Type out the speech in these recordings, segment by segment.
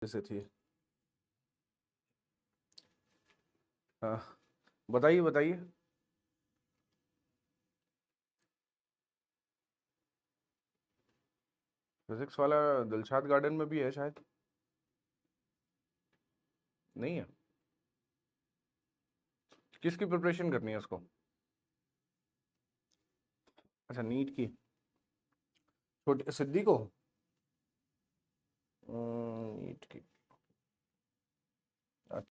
जैसे थी। हाँ, बताइए बताइए। फिजिक्स वाला दिलशाद गार्डन में भी है शायद। नहीं है। किसकी प्रिपरेशन करनी है उसको? अच्छा, नीट की। छोटे सिद्धि को। नीट की। अच्छा।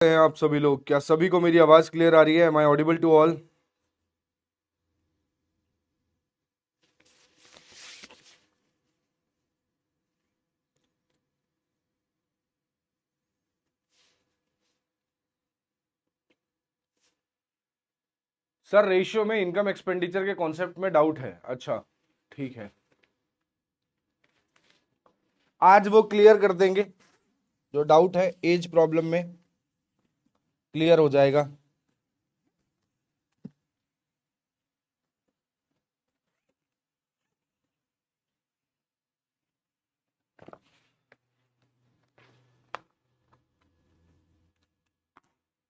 हैं आप सभी लोग, क्या सभी को मेरी आवाज क्लियर आ रही है? Am I audible to all? Sir, ratio में इनकम एक्सपेंडिचर के कॉन्सेप्ट में डाउट है। अच्छा, ठीक है। आज वो क्लियर कर देंगे। जो डाउट है एज प्रॉब्लम में क्लियर हो जाएगा।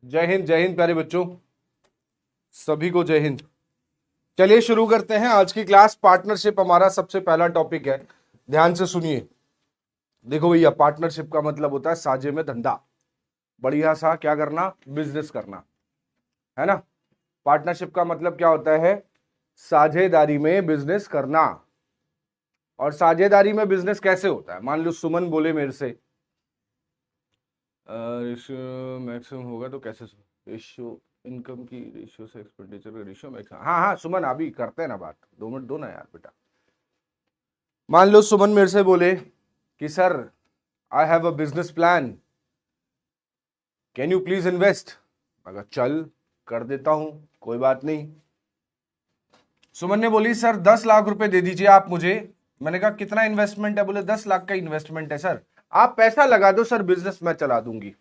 जय हिंद प्यारे बच्चों। सभी को जय हिंद। चलिए शुरू करते हैं आज की क्लास। पार्टनरशिप हमारा सबसे पहला टॉपिक है। ध्यान से सुनिए। देखो भैया, पार्टनरशिप का मतलब होता है साझे में धंधा। बढ़िया सा क्या करना? बिजनेस करना, है ना। पार्टनरशिप का मतलब क्या होता है? साझेदारी में बिजनेस करना। और साझेदारी में बिजनेस कैसे होता है? मान लो सुमन बोले मेरे से रेशियो मैक्सिमम होगा तो कैसे? रेशियो इनकम की रेशियो से एक्सपेंडिचर का रेशियो मैक्सिमम। हाँ हाँ सुमन, अभी करते हैं ना बात। 2 मिनट दो ना यार बेटा। मान लो सुमन मेरे से बोले कि sir, I have a business plan, can you please invest? मगर चल, कर देता हूं, कोई बात नहीं। सुमन ने बोली सर 10 लाख रुपए दे दीजिए आप मुझे। मैंने कहा कितना इन्वेस्टमेंट है? बोले 10 लाख का इन्वेस्टमेंट है सर, आप पैसा लगा दो सर, बिजनेस मैं चला दूंगी।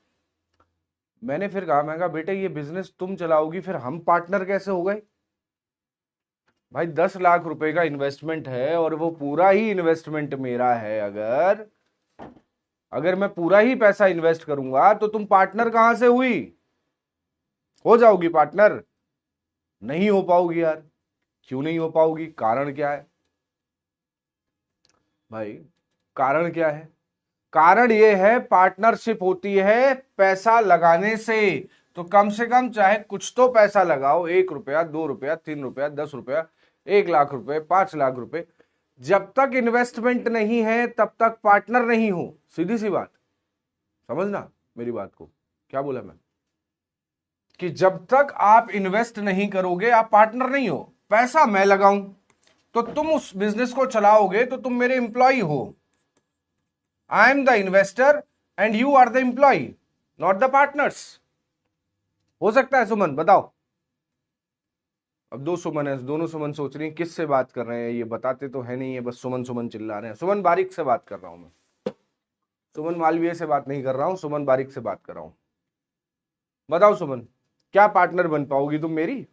मैंने फिर कहा, मैं कहा बेटे ये बिजनेस तुम चलाओगी, फिर हम पार्टनर कैसे हो गए? भाई 10 लाख रुपए का इन्वेस्टमेंट है और वो पूरा ही इन्वेस्टमेंट मेरा है। अगर अगर मैं पूरा ही पैसा इन्वेस्ट करूंगा तो तुम पार्टनर कहां से हुई? हो जाओगी पार्टनर? नहीं हो पाओगी यार। क्यों नहीं हो पाओगी? कारण क्या है भाई? कारण क्या है? कारण यह है, पार्टनरशिप होती है पैसा लगाने से। तो कम से कम चाहे कुछ तो पैसा लगाओ, 1 रुपया, 2 रुपया, 3 रुपया, 10 रुपया, 1 लाख रुपए, 5 लाख रुपए। जब तक इन्वेस्टमेंट नहीं है तब तक पार्टनर नहीं हो। सीधी सी बात, समझना मेरी बात को। क्या बोला मैं? कि जब तक आप इन्वेस्ट नहीं करोगे आप पार्टनर नहीं हो। पैसा मैं लगाऊं तो तुम उस बिजनेस को चलाओगे तो तुम मेरे एम्प्लॉय हो। I am the investor and you are the employee, not the partners. हो सकता है सुमन? बताओ। अब 2 सुमन है, दोनों सुमन सोच रही हैं किस से बात कर रहे हैं, ये बताते तो है नहीं है, बस सुमन सुमन चिल्ला रहे हैं। सुमन बारिक से बात कर रहा हूं मैं। सुमन मालवीय से बात नहीं कर रहा हूं, सुमन बारिक से बात कर रहा हूं। बताओ सुमन, क्या पार्टनर बन पाओगी तुम मेरी?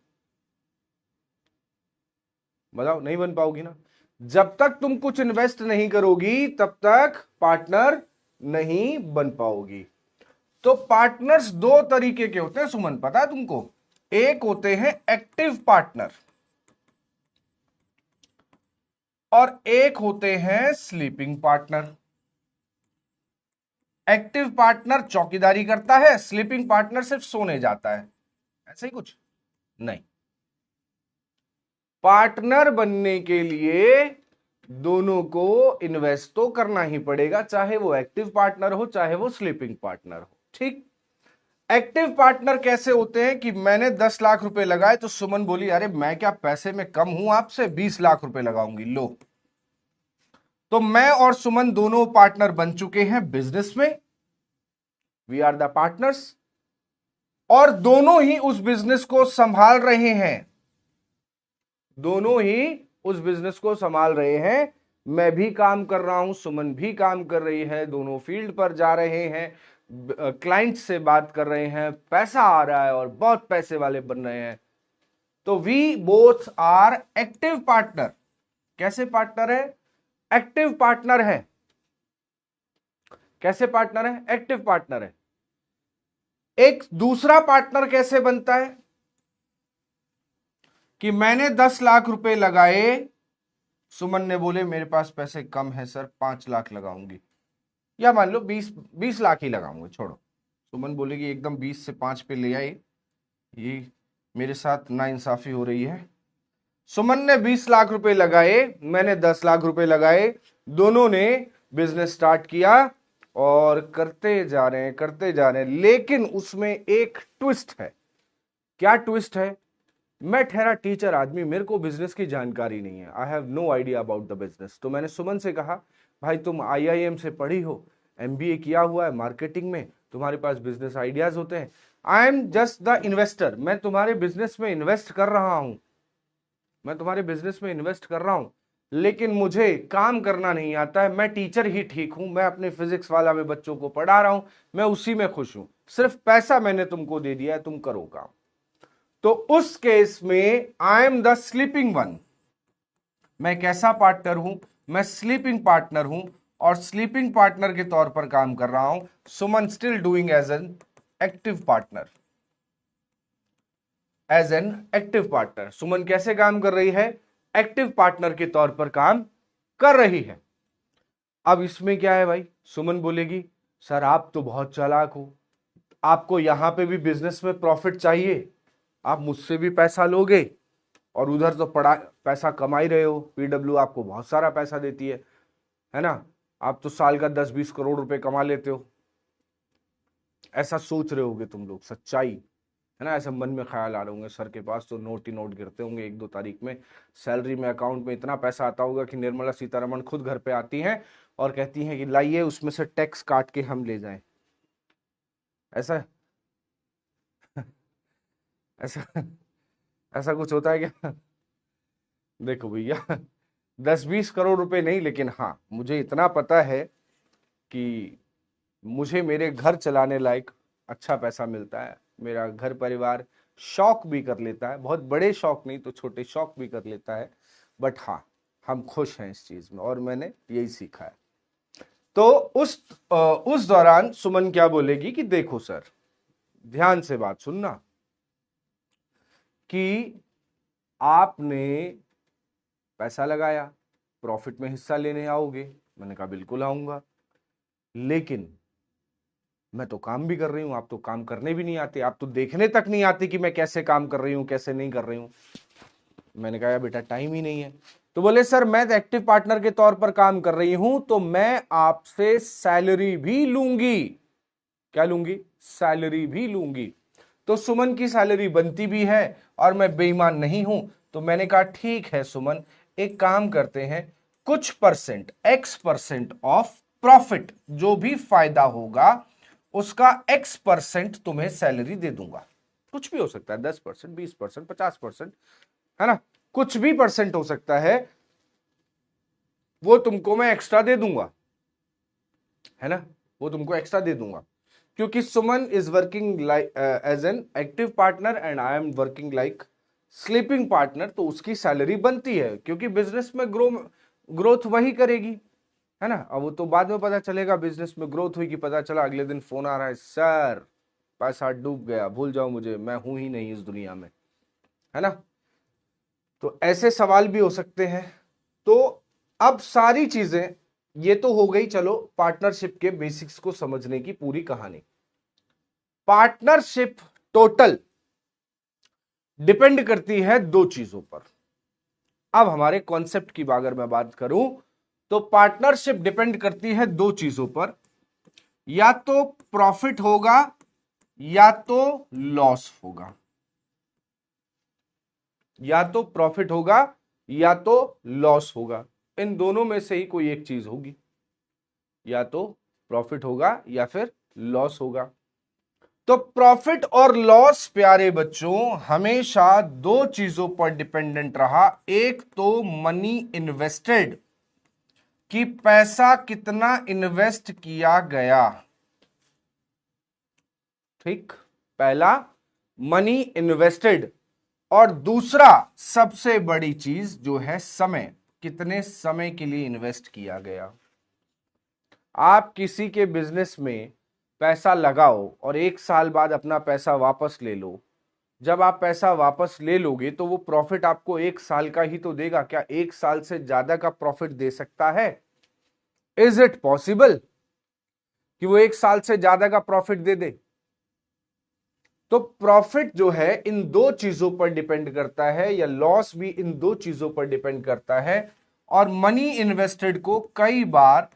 बताओ, नहीं बन पाओगी ना। जब तक तुम कुछ इन्वेस्ट नहीं करोगी तब तक पार्टनर नहीं बन पाओगी। तो पार्टनर्स 2 तरीके के होते हैं सुमन, पता है तुमको? एक होते हैं एक्टिव पार्टनर। और एक होते हैं स्लीपिंग पार्टनर। एक्टिव पार्टनर चौकीदारी करता है, स्लीपिंग पार्टनर सिर्फ सोने जाता है, ऐसा ही कुछ नहीं। पार्टनर बनने के लिए दोनों को इन्वेस्ट तो करना ही पड़ेगा, चाहे वो एक्टिव पार्टनर हो चाहे वो स्लीपिंग पार्टनर हो। ठीक। एक्टिव पार्टनर कैसे होते हैं कि मैंने 10 लाख रुपए लगाए तो सुमन बोली अरे मैं क्या पैसे में कम हूं आपसे, 20 लाख रुपए लगाऊंगी, लो। तो मैं और सुमन दोनों पार्टनर बन चुके हैं बिजनेस में, वी आर द पार्टनर्स, और दोनों ही उस बिजनेस को संभाल रहे हैं, दोनों ही उस बिजनेस को संभाल रहे हैं। मैं भी काम कर रहा हूं, सुमन भी काम कर रही है, दोनों फील्ड पर जा रहे हैं, क्लाइंट से बात कर रहे हैं, पैसा आ रहा है और बहुत पैसे वाले बन रहे हैं। तो we both are active partner. कैसे पार्टनर है? एक्टिव पार्टनर है। कैसे पार्टनर है? एक्टिव पार्टनर है। एक दूसरा पार्टनर कैसे बनता है कि मैंने 10 लाख रुपए लगाए, सुमन ने बोले मेरे पास पैसे कम है सर, 5 लाख लगाऊंगी, या मान लो 20 लाख ही लगाऊंगी, छोड़ो। सुमन बोलेगी एकदम 20 से 5 पे ले आए, ये मेरे साथ नाइंसाफी हो रही है। सुमन ने 20 लाख रुपए लगाए, मैंने 10 लाख रुपए लगाए, दोनों ने बिजनेस स्टार्ट किया और करते जा रहे हैं, करते जा रहे हैं, लेकिन उसमें एक ट्विस्ट है। क्या ट्विस्ट है? मैं ठहरा टीचर आदमी, मेरे को बिजनेस की जानकारी नहीं है, I have no idea about the business. तो मैंने सुमन से कहा भाई तुम आईआईएम से पढ़ी हो, एमबीए किया हुआ है मार्केटिंग में, तुम्हारे पास बिजनेस आइडियाज होते हैं, I am just the investor, मैं तुम्हारे बिजनेस में इन्वेस्ट कर रहा हूं, मैं तुम्हारे बिजनेस में इन्वेस्ट कर रहा हूं, लेकिन मुझे काम करना नहीं आता है, मैं टीचर ही ठीक हूं, मैं अपने फिजिक्स वाला में बच्चों को पढ़ा रहा हूं, मैं उसी में खुश हूं, सिर्फ पैसा मैंने तुमको दे दिया है, तुम करो काम। तो उस केस में आई एम द स्लीपिंग वन। मैं कैसा पार्टनर हूं? मैं स्लीपिंग पार्टनर हूं, और स्लीपिंग पार्टनर के तौर पर काम कर रहा हूं। Suman still doing as an active partner, as an active partner. Suman कैसे काम कर रही है? एक्टिव पार्टनर के तौर पर काम कर रही है। अब इसमें क्या है भाई? सुमन बोलेगी सर आप तो बहुत चालाक हो, आपको यहां पे भी बिजनेस में प्रॉफिट चाहिए, आप मुझसे भी पैसा लोगे और उधर तो पड़ा पैसा कमा ही रहे हो, पीडब्ल्यू आपको बहुत सारा पैसा देती है ना, आप तो साल का 10-20 करोड़ रुपए कमा लेते हो, ऐसा सोच रहे होगे तुम लोग, सच्चाई है ना, ऐसा मन में ख्याल आ रहे होंगे, सर के पास तो नोट ही नोट गिरते होंगे, 1-2 तारीख में सैलरी में अकाउंट में इतना पैसा आता होगा कि निर्मला सीतारमण खुद घर पे आती हैं और कहती हैं कि लाइए उसमें से टैक्स काट के हम ले जाएं। ऐसा ऐसा ऐसा कुछ होता है क्या? देखो भैया 10-20 करोड़ रुपए नहीं, लेकिन हाँ मुझे इतना पता है कि मुझे मेरे घर चलाने लायक अच्छा पैसा मिलता है, मेरा घर परिवार शौक भी कर लेता है, बहुत बड़े शौक नहीं तो छोटे शौक भी कर लेता है, बट हाँ हम खुश हैं इस चीज में, और मैंने यही सीखा है। तो उस दौरान सुमन क्या बोलेगी कि देखो सर, ध्यान से बात सुनना, कि आपने पैसा लगाया, प्रॉफिट में हिस्सा लेने आओगे? मैंने कहा बिल्कुल आऊंगा, लेकिन मैं तो काम भी कर रही हूं, आप तो काम करने भी नहीं आते, आप तो देखने तक नहीं आते कि मैं कैसे काम कर रही हूं कैसे नहीं कर रही हूं। मैंने कहा बेटा टाइम ही नहीं है। तो बोले सर मैं तो एक्टिव पार्टनर के तौर पर काम कर रही हूं, तो मैं आपसे सैलरी भी लूंगी। क्या लूंगी? सैलरी भी लूंगी। तो सुमन की सैलरी बनती भी है और मैं बेईमान नहीं हूं, तो मैंने कहा ठीक है सुमन, एक काम करते हैं, कुछ परसेंट X% ऑफ प्रॉफिट, जो भी फायदा होगा उसका X% तुम्हें सैलरी दे दूंगा। कुछ भी हो सकता है, 10%, 20%, 50%, है ना, कुछ भी परसेंट हो सकता है, वो तुमको मैं एक्स्ट्रा दे दूंगा, है ना, वो तुमको एक्स्ट्रा दे दूंगा, क्योंकि Suman is working like as an active partner and I am working like sleeping partner, तो उसकी सैलरी बनती है, क्योंकि बिजनेस में ग्रोथ वही करेगी, है ना। अब वो तो बाद में पता चलेगा बिजनेस में ग्रोथ हुई कि पता चला अगले दिन फोन आ रहा है, सर पैसा डूब गया, भूल जाओ मुझे, मैं हूं ही नहीं इस दुनिया में, है ना। तो ऐसे सवाल भी हो सकते हैं। तो अब सारी चीजें ये तो हो गई, चलो पार्टनरशिप के बेसिक्स को समझने की पूरी कहानी। पार्टनरशिप टोटल डिपेंड करती है दो चीजों पर। अब हमारे कॉन्सेप्ट की अगर मैं बात करूं तो पार्टनरशिप डिपेंड करती है दो चीजों पर, या तो प्रॉफिट होगा या तो लॉस होगा। या तो प्रॉफिट होगा या तो लॉस होगा, इन दोनों में से ही कोई एक चीज होगी। या तो प्रॉफिट होगा या फिर लॉस होगा। तो प्रॉफिट और लॉस प्यारे बच्चों हमेशा दो चीजों पर डिपेंडेंट रहा। एक तो मनी इन्वेस्टेड, कि पैसा कितना इन्वेस्ट किया गया। ठीक, पहला मनी इन्वेस्टेड, और दूसरा सबसे बड़ी चीज जो है समय, कितने समय के लिए इन्वेस्ट किया गया। आप किसी के बिजनेस में पैसा लगाओ और एक साल बाद अपना पैसा वापस ले लो। जब आप पैसा वापस ले लोगे तो वो प्रॉफिट आपको एक साल का ही तो देगा, क्या एक साल से ज्यादा का प्रॉफिट दे सकता है? इज इट पॉसिबल कि वो एक साल से ज्यादा का प्रॉफिट दे दे? तो प्रॉफिट जो है इन दो चीजों पर डिपेंड करता है, या लॉस भी इन दो चीजों पर डिपेंड करता है। और मनी इन्वेस्टेड को कई बार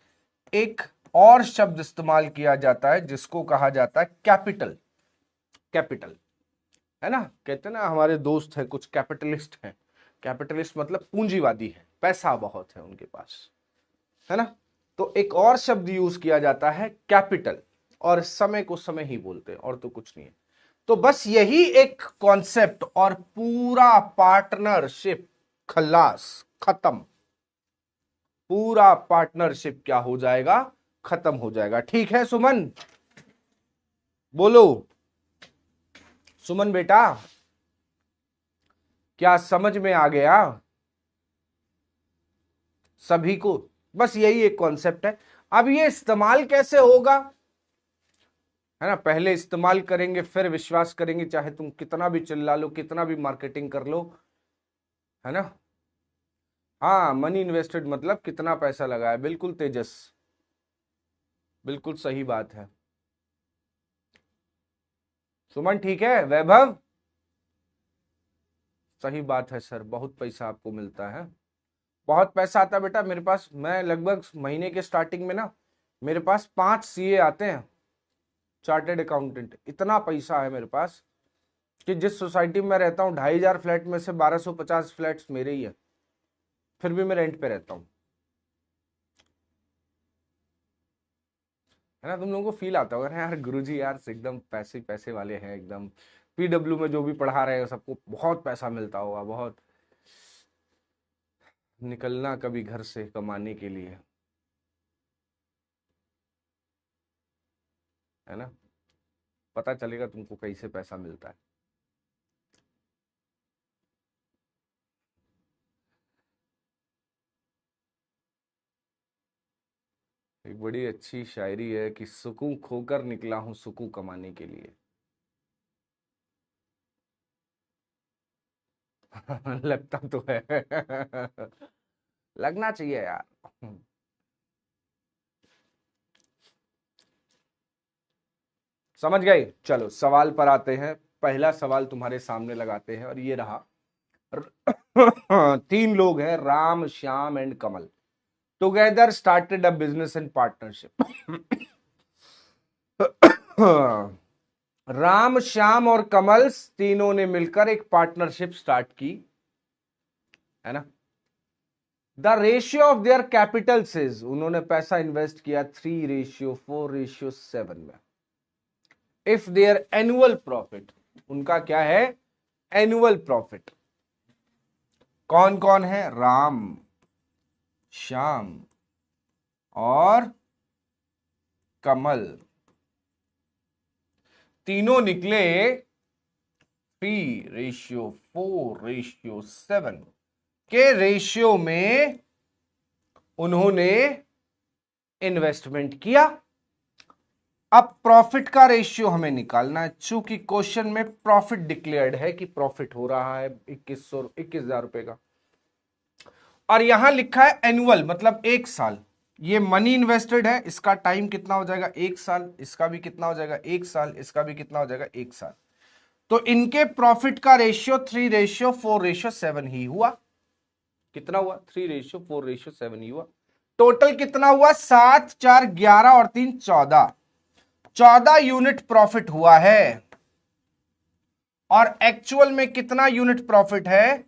एक और शब्द इस्तेमाल किया जाता है जिसको कहा जाता है कैपिटल। कैपिटल है ना, कहते हैं ना हमारे दोस्त हैं कुछ कैपिटलिस्ट हैं। कैपिटलिस्ट मतलब पूंजीवादी है, पैसा बहुत है उनके पास, है ना। तो एक और शब्द यूज किया जाता है कैपिटल, और समय को समय ही बोलते हैं और तो कुछ नहीं है। तो बस यही एक कॉन्सेप्ट और पूरा पार्टनरशिप खल्लास, खत्म। पूरा पार्टनरशिप क्या हो जाएगा? खत्म हो जाएगा। ठीक है सुमन, बोलो सुमन बेटा, क्या समझ में आ गया सभी को? बस यही एक कॉन्सेप्ट है। अब ये इस्तेमाल कैसे होगा, है ना, पहले इस्तेमाल करेंगे फिर विश्वास करेंगे, चाहे तुम कितना भी चिल्ला लो, कितना भी मार्केटिंग कर लो, है ना। हाँ, मनी इन्वेस्टेड मतलब कितना पैसा लगाया, बिल्कुल तेजस, बिल्कुल सही बात है। सुमन ठीक है, वैभव सही बात है सर, बहुत पैसा आपको मिलता है, बहुत पैसा आता है बेटा मेरे पास। मैं लगभग महीने के स्टार्टिंग में ना मेरे पास 5 सीए आते हैं, चार्टेड अकाउंटेंट। इतना पैसा है मेरे पास कि जिस सोसाइटी में मैं रहता हूँ 2500 फ्लैट में से 1250 फ्लैट्स मेरे ही है, फिर भी मैं रेंट पे रहता हूँ, है ना। तुम लोगों को फील आता होगा ना यार, गुरुजी यार एकदम पैसे पैसे वाले हैं एकदम। पीडब्ल्यू में जो भी पढ़ा रहे हैं सबको बहुत पैसा मिलता होगा, बहुत। निकलना कभी घर से कमाने के लिए, है ना, पता चलेगा तुमको कैसे पैसा मिलता है। एक बड़ी अच्छी शायरी है कि सुकून खोकर निकला हूं सुकून कमाने के लिए। लगता तो है। लगना चाहिए यार। समझ गए? चलो सवाल पर आते हैं। पहला सवाल तुम्हारे सामने लगाते हैं और ये रहा। 3 लोग हैं, Ram Shyam and Kamal, together started a business in partnership. Ram Shyam और कमल तीनों ने मिलकर एक पार्टनरशिप स्टार्ट की, है ना। The ratio of their capital is, उन्होंने पैसा इन्वेस्ट किया 3:4:7 में। इफ देयर एनुअल प्रॉफिट, उनका क्या है? Annual profit. कौन कौन है? राम, श्याम और कमल, तीनों निकले 3:4:7 के रेशियो में उन्होंने इन्वेस्टमेंट किया। अब प्रॉफिट का रेशियो हमें निकालना है, चूंकि क्वेश्चन में प्रॉफिट डिक्लेयर्ड है कि प्रॉफिट हो रहा है 21,000 रुपए का। और यहां लिखा है एनुअल, मतलब एक साल। ये मनी इन्वेस्टेड है, इसका टाइम कितना हो जाएगा, एक साल। इसका भी कितना हो जाएगा, एक साल। इसका भी कितना हो जाएगा, एक साल। तो इनके प्रॉफिट का रेशियो 3:4:7 ही हुआ। कितना हुआ, 3:4:7 ही हुआ। टोटल कितना हुआ, 7, 4, 11 और 3, 14। 14 यूनिट प्रॉफिट हुआ है। और एक्चुअल में कितना यूनिट प्रॉफिट है,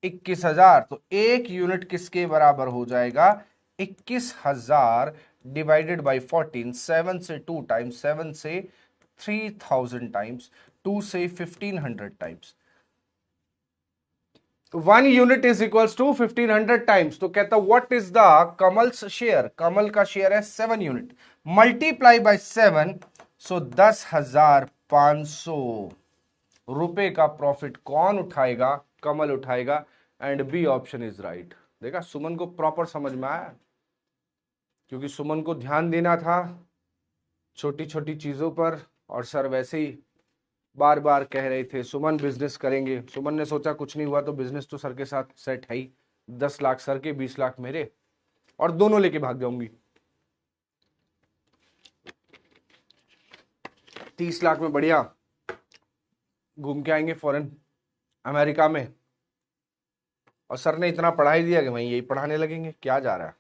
21,000। तो एक यूनिट किसके बराबर हो जाएगा, 21,000 डिवाइडेड बाई 14। 7 से 2 टाइम्स, 7 से 3,000 टाइम्स, 2 से 1,500 times. 1 unit is equals to 1,500 times. तो कहता what is the Kamal's share, Kamal का शेयर है 7 यूनिट, मल्टीप्लाई बाय 7, सो 10,500 रुपए का प्रॉफिट कौन उठाएगा, कमल उठाएगा। And B option is right. देखा, सुमन को प्रॉपर समझ में आया, क्योंकि सुमन को ध्यान देना था छोटी छोटी चीजों पर। और सर वैसे ही बार बार कह रहे थे सुमन बिजनेस करेंगे। सुमन ने सोचा कुछ नहीं हुआ तो बिजनेस तो सर के साथ सेट है ही, 10 लाख सर के, 20 लाख मेरे, और दोनों लेके भाग जाऊंगी। 30 लाख में बढ़िया घूम के आएंगे फॉरेन, अमेरिका में। और सर ने इतना पढ़ाई दिया कि वहीं यही पढ़ाने लगेंगे, क्या जा रहा है।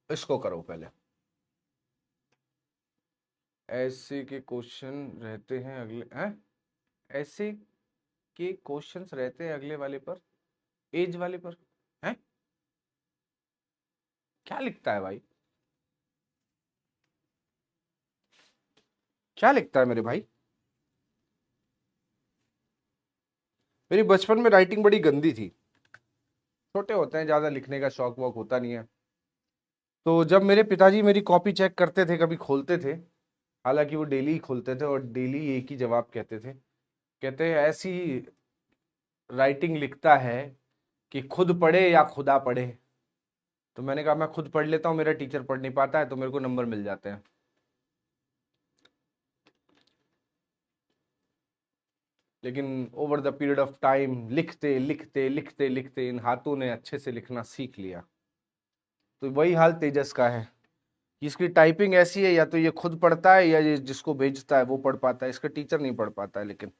इसको करो पहले। ऐसे के क्वेश्चन रहते हैं अगले हैं, ऐसे के क्वेश्चंस रहते हैं अगले वाले पर, एज वाले पर हैं। क्या लिखता है भाई, क्या लिखता है मेरे भाई। मेरी बचपन में राइटिंग बड़ी गंदी थी। छोटे होते हैं, ज्यादा लिखने का शौक वौक होता नहीं है। तो जब मेरे पिताजी मेरी कॉपी चेक करते थे, कभी खोलते थे, हालांकि वो डेली ही खोलते थे और डेली एक ही जवाब कहते थे। कहते हैं ऐसी राइटिंग लिखता है कि खुद पढ़े या खुदा पढ़े। तो मैंने कहा मैं खुद पढ़ लेता हूँ, मेरा टीचर पढ़ नहीं पाता है, तो मेरे को नंबर मिल जाते हैं। लेकिन over the period of time लिखते लिखते लिखते लिखते इन हाथों ने अच्छे से लिखना सीख लिया। तो वही हाल तेजस का है, इसकी टाइपिंग ऐसी है, या तो ये खुद पढ़ता है या ये जिसको भेजता है वो पढ़ पाता है, इसका टीचर नहीं पढ़ पाता है। लेकिन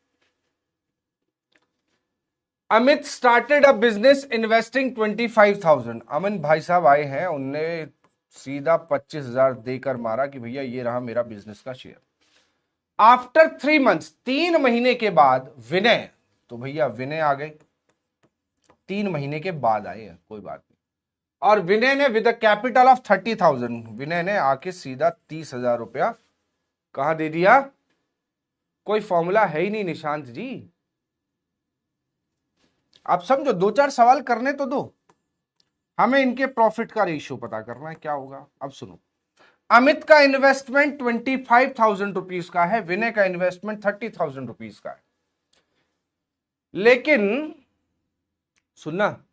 Amit started a business investing 25,000। Amit भाई साहब आए हैं, उनने सीधा 25,000 देकर मारा कि भैया ये रहा मेरा बिजनेस का शेयर। आफ्टर 3 मंथ्स, 3 महीने के बाद विनय, तो भैया विनय आ गए, 3 महीने के बाद आए हैं, कोई बात नहीं। और विनय ने विद कैपिटल ऑफ 30,000, विनय ने आके सीधा 30,000 रुपया कहां दे दिया। कोई फॉर्मूला है ही नहीं निशांत जी, आप समझो, 2-4 सवाल करने तो दो। हमें इनके प्रॉफिट का रेशियो पता करना है, क्या होगा। अब सुनो, अमित का इन्वेस्टमेंट 25,000 रुपीज का है, विनय का इन्वेस्टमेंट 30,000 रुपीज का है। लेकिन सुनना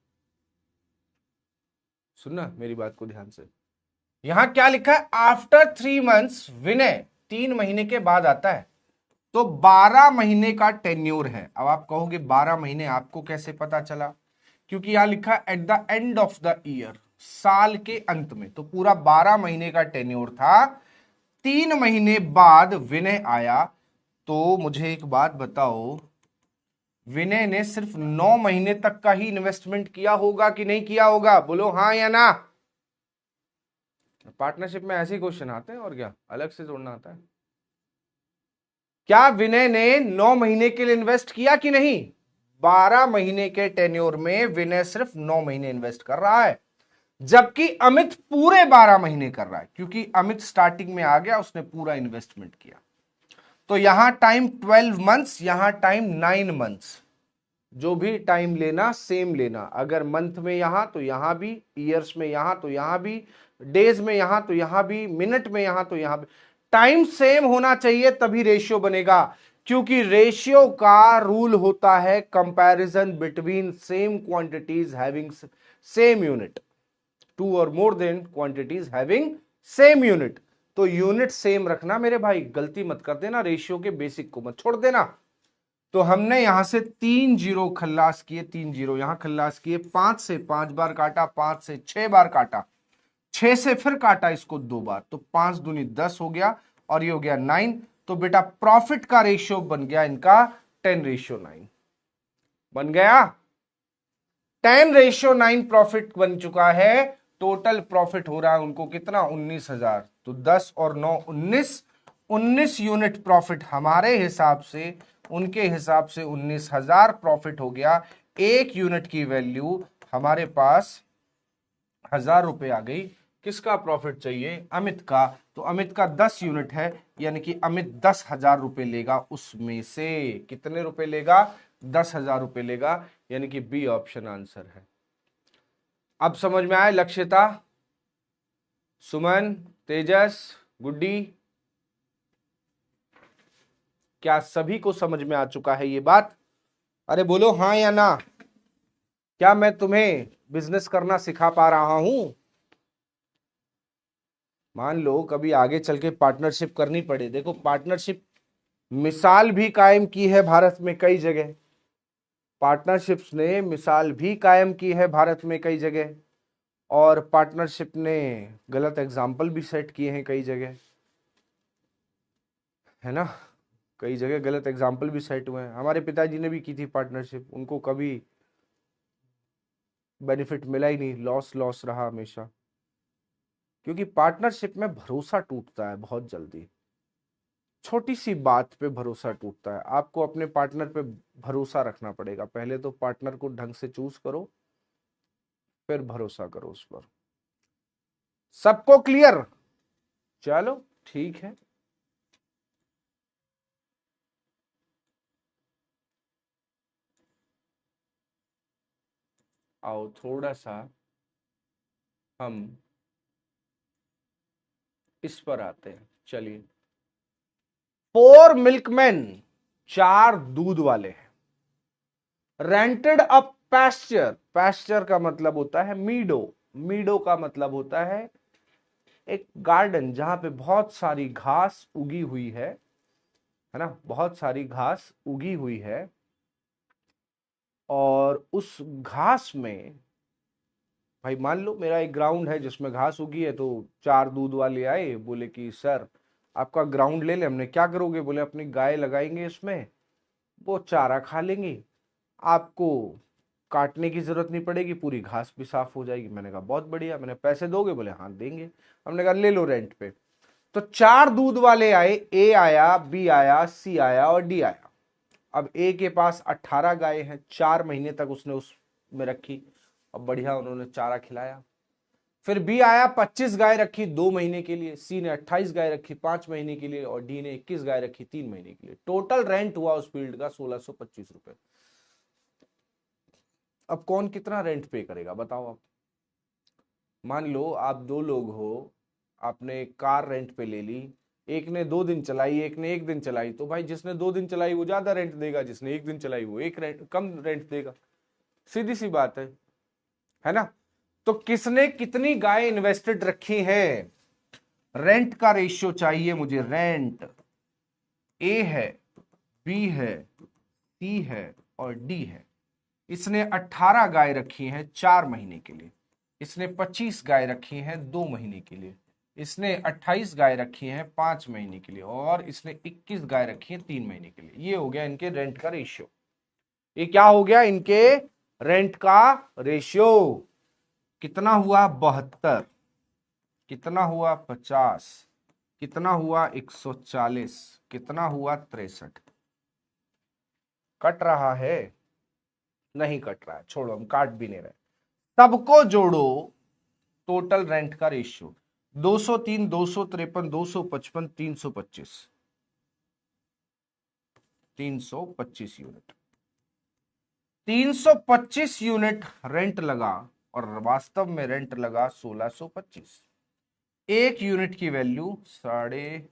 सुनना मेरी बात को ध्यान से, यहां क्या लिखा है, आफ्टर 3 मंथ्स विनय, 3 महीने के बाद आता है। तो 12 महीने का टेन्योर है। अब आप कहोगे 12 महीने आपको कैसे पता चला, क्योंकि यहां लिखा eight the end of the year, साल के अंत में। तो पूरा 12 महीने का टेन्योर था, 3 महीने बाद विनय आया। तो मुझे एक बात बताओ, विनय ने सिर्फ 9 महीने तक का ही इन्वेस्टमेंट किया होगा कि नहीं किया होगा, बोलो हाँ या ना। पार्टनरशिप में ऐसे क्वेश्चन आते हैं, और क्या अलग से जोड़ना आता है। क्या विनय ने 9 महीने के लिए इन्वेस्ट किया कि नहीं, 12 महीने के टेन्योर में विनय सिर्फ 9 महीने इन्वेस्ट कर रहा है, जबकि अमित पूरे 12 महीने कर रहा है, क्योंकि अमित स्टार्टिंग में आ गया, उसने पूरा इन्वेस्टमेंट किया। तो यहां टाइम 12 मंथ्स, यहां टाइम 9 मंथ्स। जो भी टाइम लेना सेम लेना, अगर मंथ में यहां तो यहां भी, ईयर्स में यहां तो यहां भी, डेज में यहां तो यहां भी, मिनट में यहां तो यहां भी, टाइम सेम होना चाहिए, तभी रेशियो बनेगा। क्योंकि रेशियो का रूल होता है comparison between same quantities having same unit, 2 और more than quantities having same unit. तो यूनिट सेम रखना मेरे भाई, गलती मत कर देना, रेशियो के बेसिक को मत छोड़ देना। तो हमने यहां से 3 जीरो खल्लास किए, 3 जीरो यहां खल्लास किए, 5 से 5 बार काटा, 5 से 6 बार काटा, 6 से फिर काटा इसको 2 बार, तो 5 दूनी 10 हो गया और ये हो गया 9। तो बेटा प्रॉफिट का रेशियो बन गया इनका 10:9 बन गया, 10:9 प्रॉफिट बन चुका है। टोटल प्रॉफिट हो रहा है उनको कितना, 19,000। तो 10 और 9 19 यूनिट प्रॉफिट हमारे हिसाब से, उनके हिसाब से 19,000 प्रॉफिट हो गया। एक यूनिट की वैल्यू हमारे पास 1,000 रुपए आ गई। किसका प्रॉफिट चाहिए, अमित का। तो अमित का 10 यूनिट है, यानी कि अमित 10,000 रुपए लेगा, उसमें से कितने रुपए लेगा, 10,000 रुपए लेगा, यानी कि बी ऑप्शन आंसर है। अब समझ में आए लक्ष्यता, सुमन, तेजस, गुड्डी, क्या सभी को समझ में आ चुका है ये बात? अरे बोलो हाँ या ना। क्या मैं तुम्हें बिजनेस करना सिखा पा रहा हूं? मान लो कभी आगे चल के पार्टनरशिप करनी पड़े, देखो पार्टनरशिप मिसाल भी कायम की है भारत में कई जगह, पार्टनरशिप्स ने मिसाल भी कायम की है भारत में कई जगह, और पार्टनरशिप ने गलत एग्जाम्पल भी सेट किए हैं कई जगह, है ना। कई जगह गलत एग्जाम्पल भी सेट हुए हैं। हमारे पिताजी ने भी की थी पार्टनरशिप, उनको कभी बेनिफिट मिला ही नहीं, लॉस लॉस रहा हमेशा, क्योंकि पार्टनरशिप में भरोसा टूटता है बहुत जल्दी। छोटी सी बात पे भरोसा टूटता है। आपको अपने पार्टनर पे भरोसा रखना पड़ेगा। पहले तो पार्टनर को ढंग से चूज करो, फिर भरोसा करो उस पर। सबको क्लियर? चलो ठीक है। आओ थोड़ा सा हम इस पर आते हैं। चलिए, 4 मिल्कमैन, 4 दूध वाले हैं, रेंटेड अ पैस्चर। पैस्चर का मतलब होता है मीडो, मीडो का मतलब होता है एक गार्डन जहां पे बहुत सारी घास उगी हुई है ना, बहुत सारी घास उगी हुई है। और उस घास में, भाई मान लो मेरा एक ग्राउंड है जिसमें घास उगी है, तो 4 दूध वाले आए, बोले कि सर आपका ग्राउंड ले ले। हमने, क्या करोगे? बोले अपनी गाय लगाएंगे इसमें, वो चारा खा लेंगी, आपको काटने की जरूरत नहीं पड़ेगी, पूरी घास भी साफ हो जाएगी। मैंने कहा बहुत बढ़िया। मैंने, पैसे दोगे? बोले हाँ देंगे। हमने कहा ले लो रेंट पे। तो 4 दूध वाले आए, ए आया, बी आया, सी आया और डी आया। अब ए के पास 18 गाय हैं, 4 महीने तक उसने उसमें रखी और बढ़िया उन्होंने चारा खिलाया। फिर बी आया, 25 गाय रखी 2 महीने के लिए, सी ने 28 गाय रखी 5 महीने के लिए और डी ने 21 गाय रखी 3 महीने के लिए। टोटल रेंट हुआ उस फील्ड का 1625 रुपए। अब कौन कितना रेंट पे करेगा बताओ आप? मान लो आप 2 लोग हो, आपने कार रेंट पे ले ली, एक ने 2 दिन चलाई, एक ने 1 दिन चलाई, तो भाई जिसने 2 दिन चलाई वो ज्यादा रेंट देगा, जिसने 1 दिन चलाई वो एक रेंट कम रेंट देगा। सीधी सी बात है ना। तो किसने कितनी गाय इन्वेस्टेड रखी है, रेंट का रेशियो चाहिए मुझे। रेंट ए है, बी है, सी है और डी है। इसने 18 गाय रखी हैं 4 महीने के लिए, इसने 25 गाय रखी हैं 2 महीने के लिए, इसने 28 गाय रखी हैं 5 महीने के लिए और इसने 21 गाय रखी हैं 3 महीने के लिए। ये हो गया इनके रेंट का रेशियो। ये क्या हो गया इनके रेंट का रेशियो? कितना हुआ? 72। कितना हुआ? 50। कितना हुआ? 140। कितना हुआ? 63। कट रहा है? नहीं कट रहा है, छोड़ो, हम काट भी नहीं रहे। सबको जोड़ो, टोटल रेंट का रेशियो 203, 253, 255, 325, 325 यूनिट। 325 यूनिट रेंट लगा और वास्तव में रेंट लगा 1625। एक यूनिट की वैल्यू साढ़े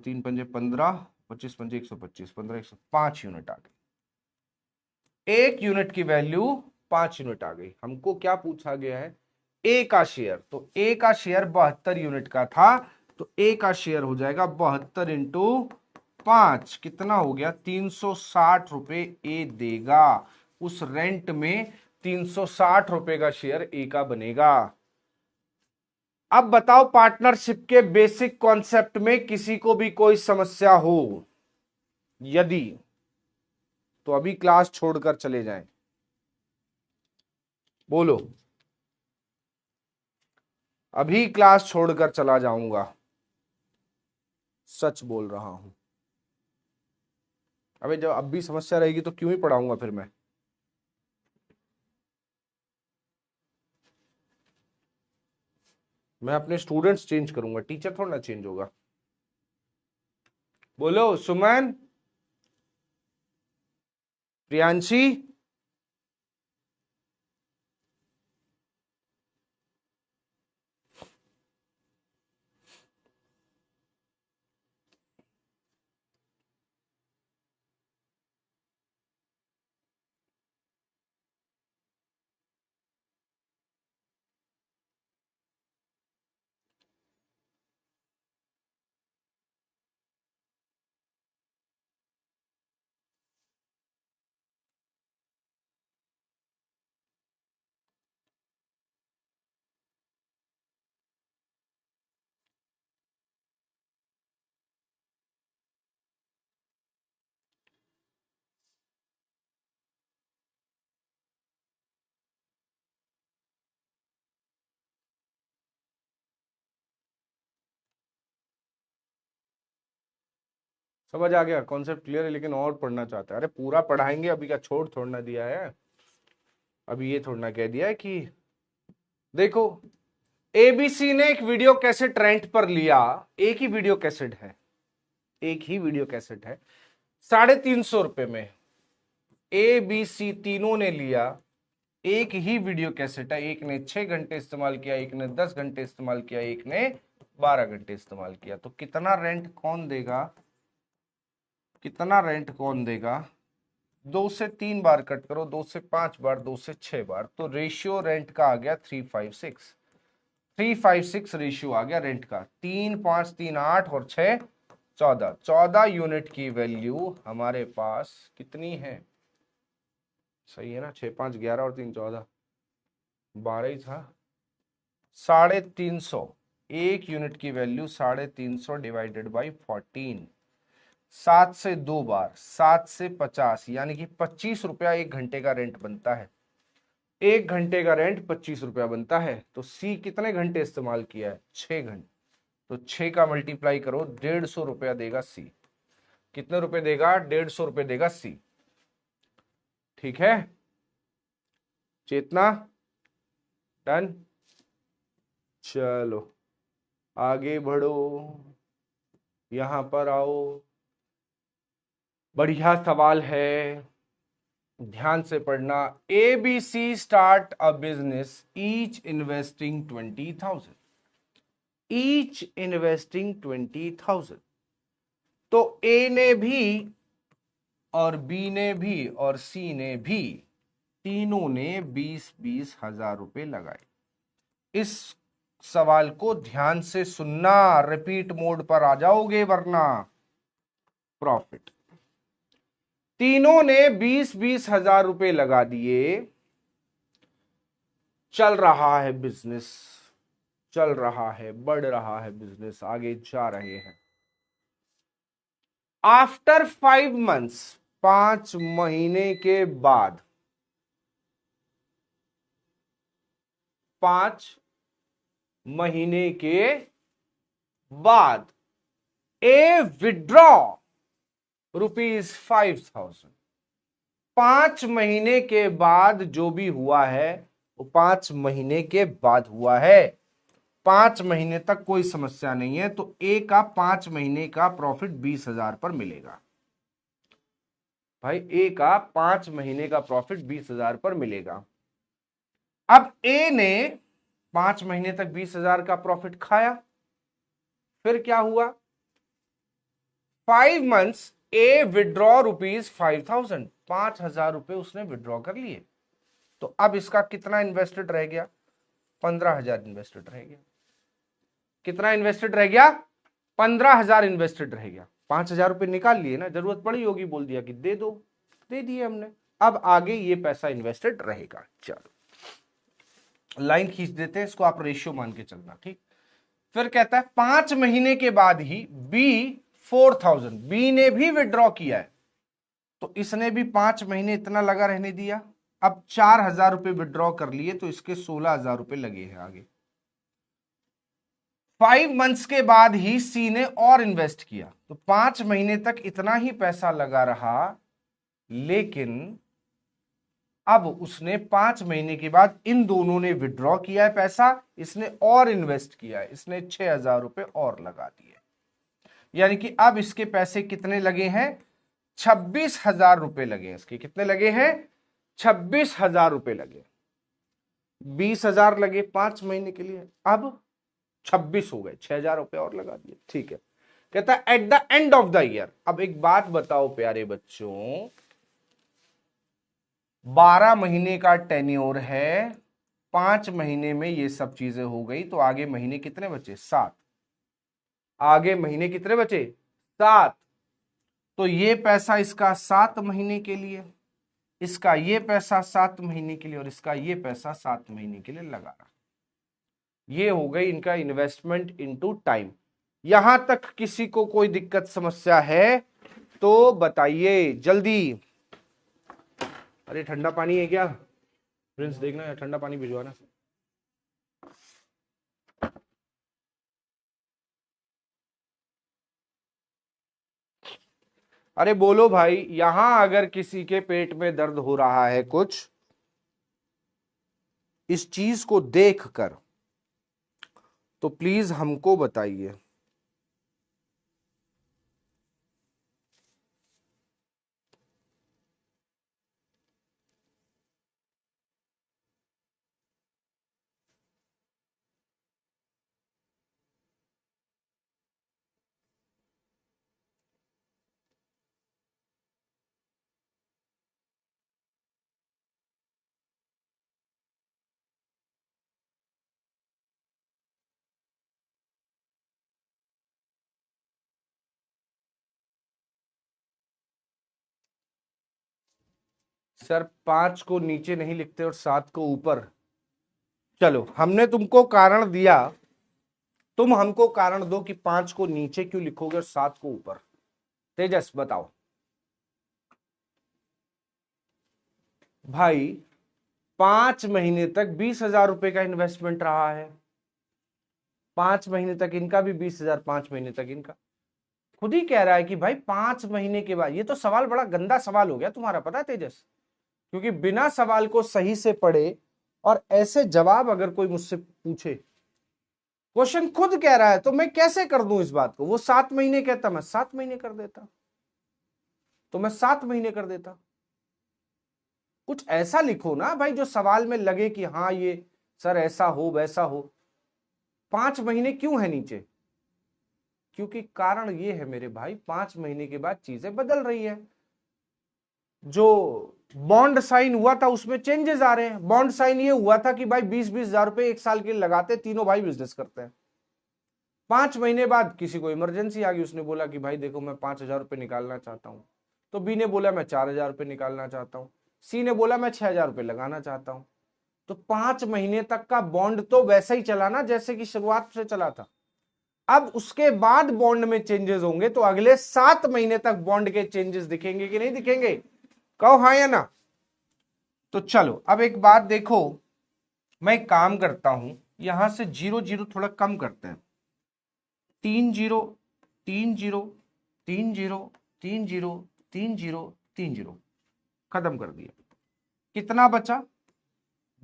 3 पंजे 15, 25 पंजे 125, 15 105 यूनिट आ गई। एक यूनिट की वैल्यू 5 यूनिट आ गई। हमको क्या पूछा गया है? ए का शेयर। तो ए का शेयर 72 यूनिट का था, तो ए का शेयर हो जाएगा 72 इंटू 5 कितना हो गया, 360 रुपए ए देगा। उस रेंट में 360 रुपए का शेयर ए का बनेगा। अब बताओ पार्टनरशिप के बेसिक कॉन्सेप्ट में किसी को भी कोई समस्या हो यदि, तो अभी क्लास छोड़कर चले जाएं। बोलो, अभी क्लास छोड़कर चला जाऊंगा, सच बोल रहा हूं। अबे जब अब भी समस्या रहेगी तो क्यों ही पढ़ाऊंगा फिर मैं अपने स्टूडेंट्स चेंज करूंगा, टीचर थोड़ा ना चेंज होगा। बोलो सुमन, प्रियांशी, समझ आ गया? कॉन्सेप्ट क्लियर है, लेकिन और पढ़ना चाहता है? अरे पूरा पढ़ाएंगे, अभी क्या छोड़ थोड़ना दिया है, अभी ये थोड़ना कह दिया है कि देखो एबीसी ने एक वीडियो कैसेट रेंट पर लिया, एक ही वीडियो कैसेट है, एक ही वीडियो कैसेट है, 350 रुपए में। एबीसी तीनों ने लिया, एक ही वीडियो कैसेट है, एक ने 6 घंटे इस्तेमाल किया, एक ने 10 घंटे इस्तेमाल किया, एक ने 12 घंटे इस्तेमाल किया। तो कितना रेंट कौन देगा, कितना रेंट कौन देगा? 2 से 3 बार कट करो, 2 से 5 बार, 2 से 6 बार, तो रेशियो रेंट का आ गया 356। 356 रेशियो आ गया रेंट का। 3 5 3 8 और 6 14, 14 यूनिट की वैल्यू हमारे पास कितनी है? सही है ना? 6 5 11 और 3 14, 12 ही था। 350, एक यूनिट की वैल्यू 350 डिवाइडेड बाई 14। 7 से 2 बार, 7 से 50, यानी कि 25 रुपया एक घंटे का रेंट बनता है। एक घंटे का रेंट 25 रुपया बनता है। तो सी कितने घंटे इस्तेमाल किया है? 6 घंटे। तो 6 का मल्टीप्लाई करो, 150 रुपया देगा सी। कितने रुपए देगा? 150 रुपए देगा सी। ठीक है चेतना? डन। चलो आगे बढ़ो, यहां पर आओ, बढ़िया सवाल है, ध्यान से पढ़ना। ABC start a business, each investing 20,000, each investing 20,000। तो ए ने भी और बी ने भी और सी ने भी, तीनों ने 20-20 हजार रुपए लगाए। इस सवाल को ध्यान से सुनना, रिपीट मोड पर आ जाओगे वरना प्रॉफिट। तीनों ने 20-20 हजार रुपए लगा दिए, चल रहा है बिजनेस, चल रहा है, बढ़ रहा है बिजनेस, आगे जा रहे हैं। आफ्टर 5 मंथ्स, 5 महीने के बाद, 5 महीने के बाद ए विड्रॉ ₹5,000। 5 महीने के बाद जो भी हुआ है वो 5 महीने के बाद हुआ है। 5 महीने तक कोई समस्या नहीं है, तो ए का 5 महीने का प्रॉफिट 20,000 पर मिलेगा। भाई ए का 5 महीने का प्रॉफिट 20,000 पर मिलेगा। अब ए ने 5 महीने तक 20,000 का प्रॉफिट खाया, फिर क्या हुआ? 5 मंथ्स ए विड्रॉ ₹5,000, 5,000 रुपए उसने विड्रॉ कर लिए। तो अब इसका कितना इन्वेस्टेड रह गया? 15,000 इन्वेस्टेड रह गया। कितना इन्वेस्टेड रह गया? 15,000 इन्वेस्टेड रह गया। 5,000 रुपये निकाल लिए ना, जरूरत पड़ी होगी, बोल दिया कि दे दो, दे दिए हमने। अब आगे ये पैसा इन्वेस्टेड रहेगा। चलो लाइन खींच देते हैं इसको, आप रेशियो मान के चलना, ठीक। फिर कहता है 5 महीने के बाद ही बी 4,000, बी ने भी विड्रॉ किया है, तो इसने भी 5 महीने इतना लगा रहने दिया। अब 4,000 रुपये विड्रॉ कर लिए, तो इसके 16,000 रुपये लगे हैं आगे। 5 मंथ्स के बाद ही सी ने और इन्वेस्ट किया, तो 5 महीने तक इतना ही पैसा लगा रहा, लेकिन अब उसने 5 महीने के बाद इन दोनों ने विड्रॉ किया है पैसा, इसने और इन्वेस्ट किया है, इसने 6,000 रुपये और लगा दिए, यानी कि अब इसके पैसे कितने लगे हैं, 26,000 रुपये लगे हैं। इसके कितने लगे हैं, 26,000 रुपये लगे। 20,000 लगे 5 महीने के लिए, अब 26 हो गए, 6,000 रुपये और लगा दिए, ठीक है। कहता है eight the end of the year. अब एक बात बताओ प्यारे बच्चों, 12 महीने का टेन्योर है, 5 महीने में ये सब चीजें हो गई, तो आगे महीने कितने बचे, 7। आगे महीने कितने बचे, 7। तो ये पैसा इसका 7 महीने के लिए, इसका ये पैसा 7 महीने के लिए, और इसका ये पैसा 7 महीने के लिए लगा रहा। ये हो गई इनका इन्वेस्टमेंट इनटू टाइम। यहां तक किसी को कोई दिक्कत समस्या है तो बताइए जल्दी। अरे ठंडा पानी है क्या प्रिंस, देखना है ठंडा पानी भिजवाना। अरे बोलो भाई, यहां अगर किसी के पेट में दर्द हो रहा है कुछ इस चीज को देखकर, तो प्लीज हमको बताइए। सर 5 को नीचे नहीं लिखते और 7 को ऊपर। चलो हमने तुमको कारण दिया, तुम हमको कारण दो कि 5 को नीचे क्यों लिखोगे और 7 को ऊपर। तेजस बताओ। भाई 5 महीने तक 20,000 रुपए का इन्वेस्टमेंट रहा है, 5 महीने तक इनका भी 20,000, 5 महीने तक इनका। खुद ही कह रहा है कि भाई 5 महीने के बाद, ये तो सवाल बड़ा गंदा सवाल हो गया तुम्हारा, पता है तेजस, क्योंकि बिना सवाल को सही से पढ़े और ऐसे जवाब अगर कोई मुझसे पूछे, क्वेश्चन खुद कह रहा है तो मैं कैसे कर दूं इस बात को। वो 7 महीने कहता, मैं 7 महीने कर देता, तो मैं 7 महीने कर देता। कुछ ऐसा लिखो ना भाई जो सवाल में लगे कि हाँ ये सर ऐसा हो वैसा हो। 5 महीने क्यों है नीचे, क्योंकि कारण ये है मेरे भाई, 5 महीने के बाद चीजें बदल रही है। जो बॉन्ड साइन हुआ था उसमें चेंजेस आ रहे हैं। बॉन्ड साइन ये हुआ था कि भाई 20-20 हजार रुपए एक साल के लिए लगाते, तीनों भाई बिजनेस करते हैं। 5 महीने बाद किसी को इमरजेंसी आ गई, उसने बोला कि भाई देखो मैं 5,000 रुपए निकालना चाहता हूं, तो बी ने बोला मैं 4,000 रुपए निकालना चाहता हूं, सी ने बोला मैं 6,000 रुपए लगाना चाहता हूं। तो 5 महीने तक का बॉन्ड तो वैसा ही चला ना जैसे कि शुरुआत से चला था। अब उसके बाद बॉन्ड में चेंजेस होंगे, तो अगले 7 महीने तक बॉन्ड के चेंजेस दिखेंगे कि नहीं दिखेंगे, कहो हाँ या ना। तो चलो अब एक बात देखो, मैं एक काम करता हूं, यहां से 0 0 थोड़ा कम करते हैं, 3 0 3 0 3 0 3 0 3 0 3 0, खत्म कर दिया। कितना बचा,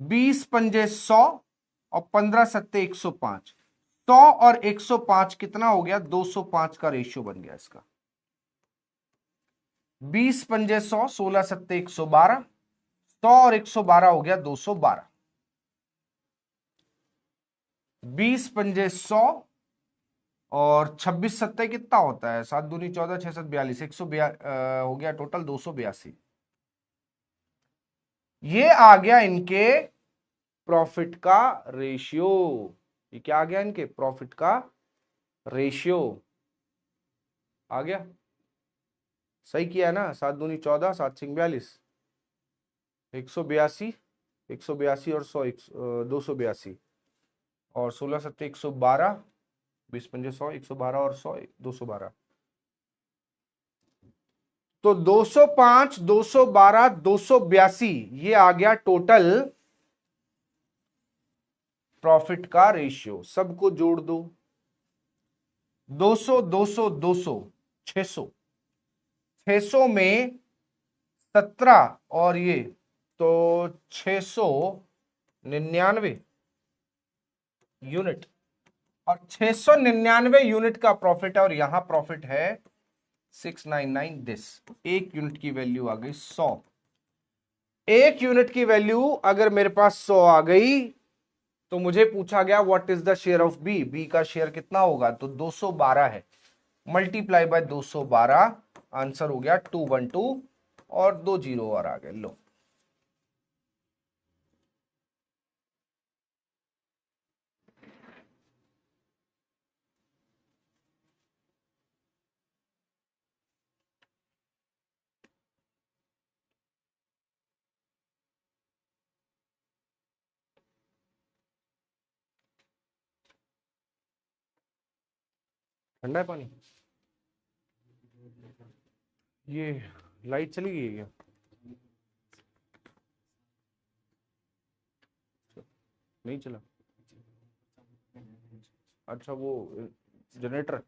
20 पंजे 100 और 15 सत्ते 105। 100 और 105 कितना हो गया, 205 का रेशियो बन गया इसका। 20 पंजे 100, 16 सत्ते 112, 100 और 112 हो गया 212। 20 पंजे 100 और 26 सत्ते कितना होता है, 7 दूनी 14, 6 7 42, 100 हो गया टोटल 282। ये आ गया इनके प्रॉफिट का रेशियो। ये क्या आ गया इनके प्रॉफिट का रेशियो। आ गया, सही किया है ना, 7 दूनी 14, 7 6 42, 182, 182 और 100, 282, और 16 7 112, 20 5 100, 112 और 100, 212। तो 205, 212, 282 ये आ गया टोटल प्रॉफिट का रेशियो। सबको जोड़ दो, 200 200 200, 600, 600 में 17 और ये, तो 699 यूनिट, और 699 यूनिट का प्रॉफिट है, और यहां प्रॉफिट है 699 दिस। एक यूनिट की वैल्यू आ गई 100। एक यूनिट की वैल्यू अगर मेरे पास 100 आ गई, तो मुझे पूछा गया what is the share of B, B का शेयर कितना होगा, तो 212 है, मल्टीप्लाई बाय 212, आंसर हो गया 212, और 2 जीरो और आ गए। लो, ठंडा है पानी। ये लाइट चली गई है क्या? नहीं चला, अच्छा वो जनरेटर।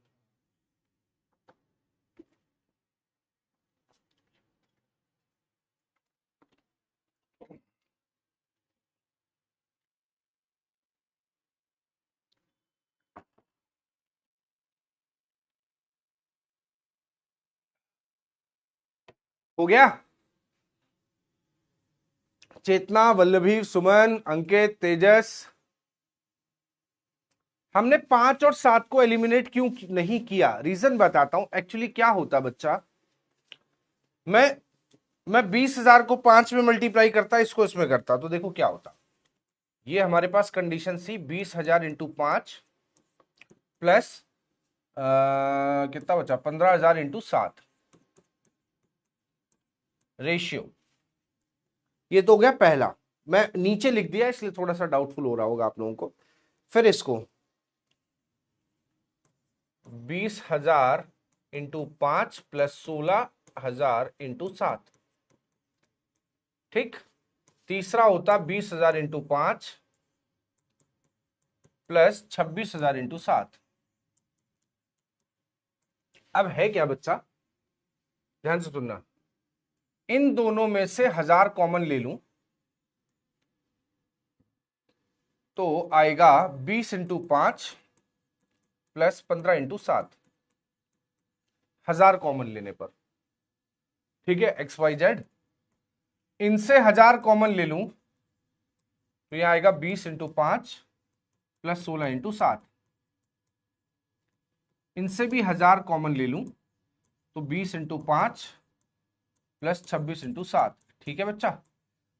हो गया। चेतना, वल्लभी, सुमन, अंकित, तेजस, हमने 5 और 7 को एलिमिनेट क्यों नहीं किया, रीजन बताता हूं। एक्चुअली क्या होता बच्चा, मैं मैं 20,000 को 5 में मल्टीप्लाई करता, इसको इसमें करता, तो देखो क्या होता। ये हमारे पास कंडीशन थी 20,000 इंटू 5 प्लस कितना बचा, 15,000 इंटू 7 रेशियो। ये तो हो गया पहला, मैं नीचे लिख दिया इसलिए थोड़ा सा डाउटफुल हो रहा होगा आप लोगों को। फिर इसको 20,000 इंटू 5 प्लस 16,000 इंटू 7, ठीक। तीसरा होता 20,000 इंटू 5 प्लस 26,000 इंटू 7। अब है क्या बच्चा, ध्यान से सुनना, इन दोनों में से 1000 कॉमन ले लूं, तो आएगा 20 इंटू 5 प्लस 15 इंटू 7, 1000 कॉमन लेने पर, ठीक है, एक्स वाई जेड। इनसे 1000 कॉमन ले लूं, तो यह आएगा 20 इंटू 5 प्लस 16 इंटू 7। इनसे भी 1000 कॉमन ले लूं, तो 20 इंटू 5 प्लस 26 इंटू 7, ठीक है बच्चा।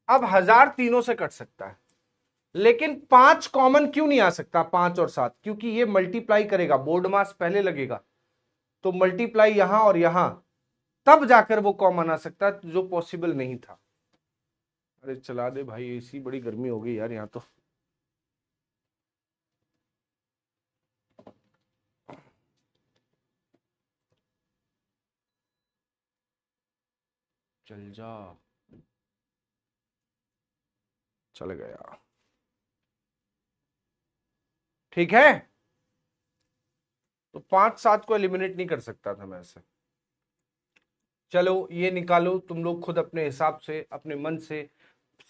अब 1000 तीनों से कट सकता है, लेकिन 5 कॉमन क्यों नहीं आ सकता, 5 और 7, क्योंकि ये मल्टीप्लाई करेगा, बोर्ड मास पहले लगेगा, तो मल्टीप्लाई यहां और यहां, तब जाकर वो कॉमन आ सकता है, जो पॉसिबल नहीं था। अरे चला दे भाई एसी, बड़ी गर्मी हो गई यार यहाँ तो। चल जा, चल गया, ठीक है। तो 5 7 को एलिमिनेट नहीं कर सकता था मैं ऐसे। चलो ये निकालो तुम लोग खुद अपने हिसाब से, अपने मन से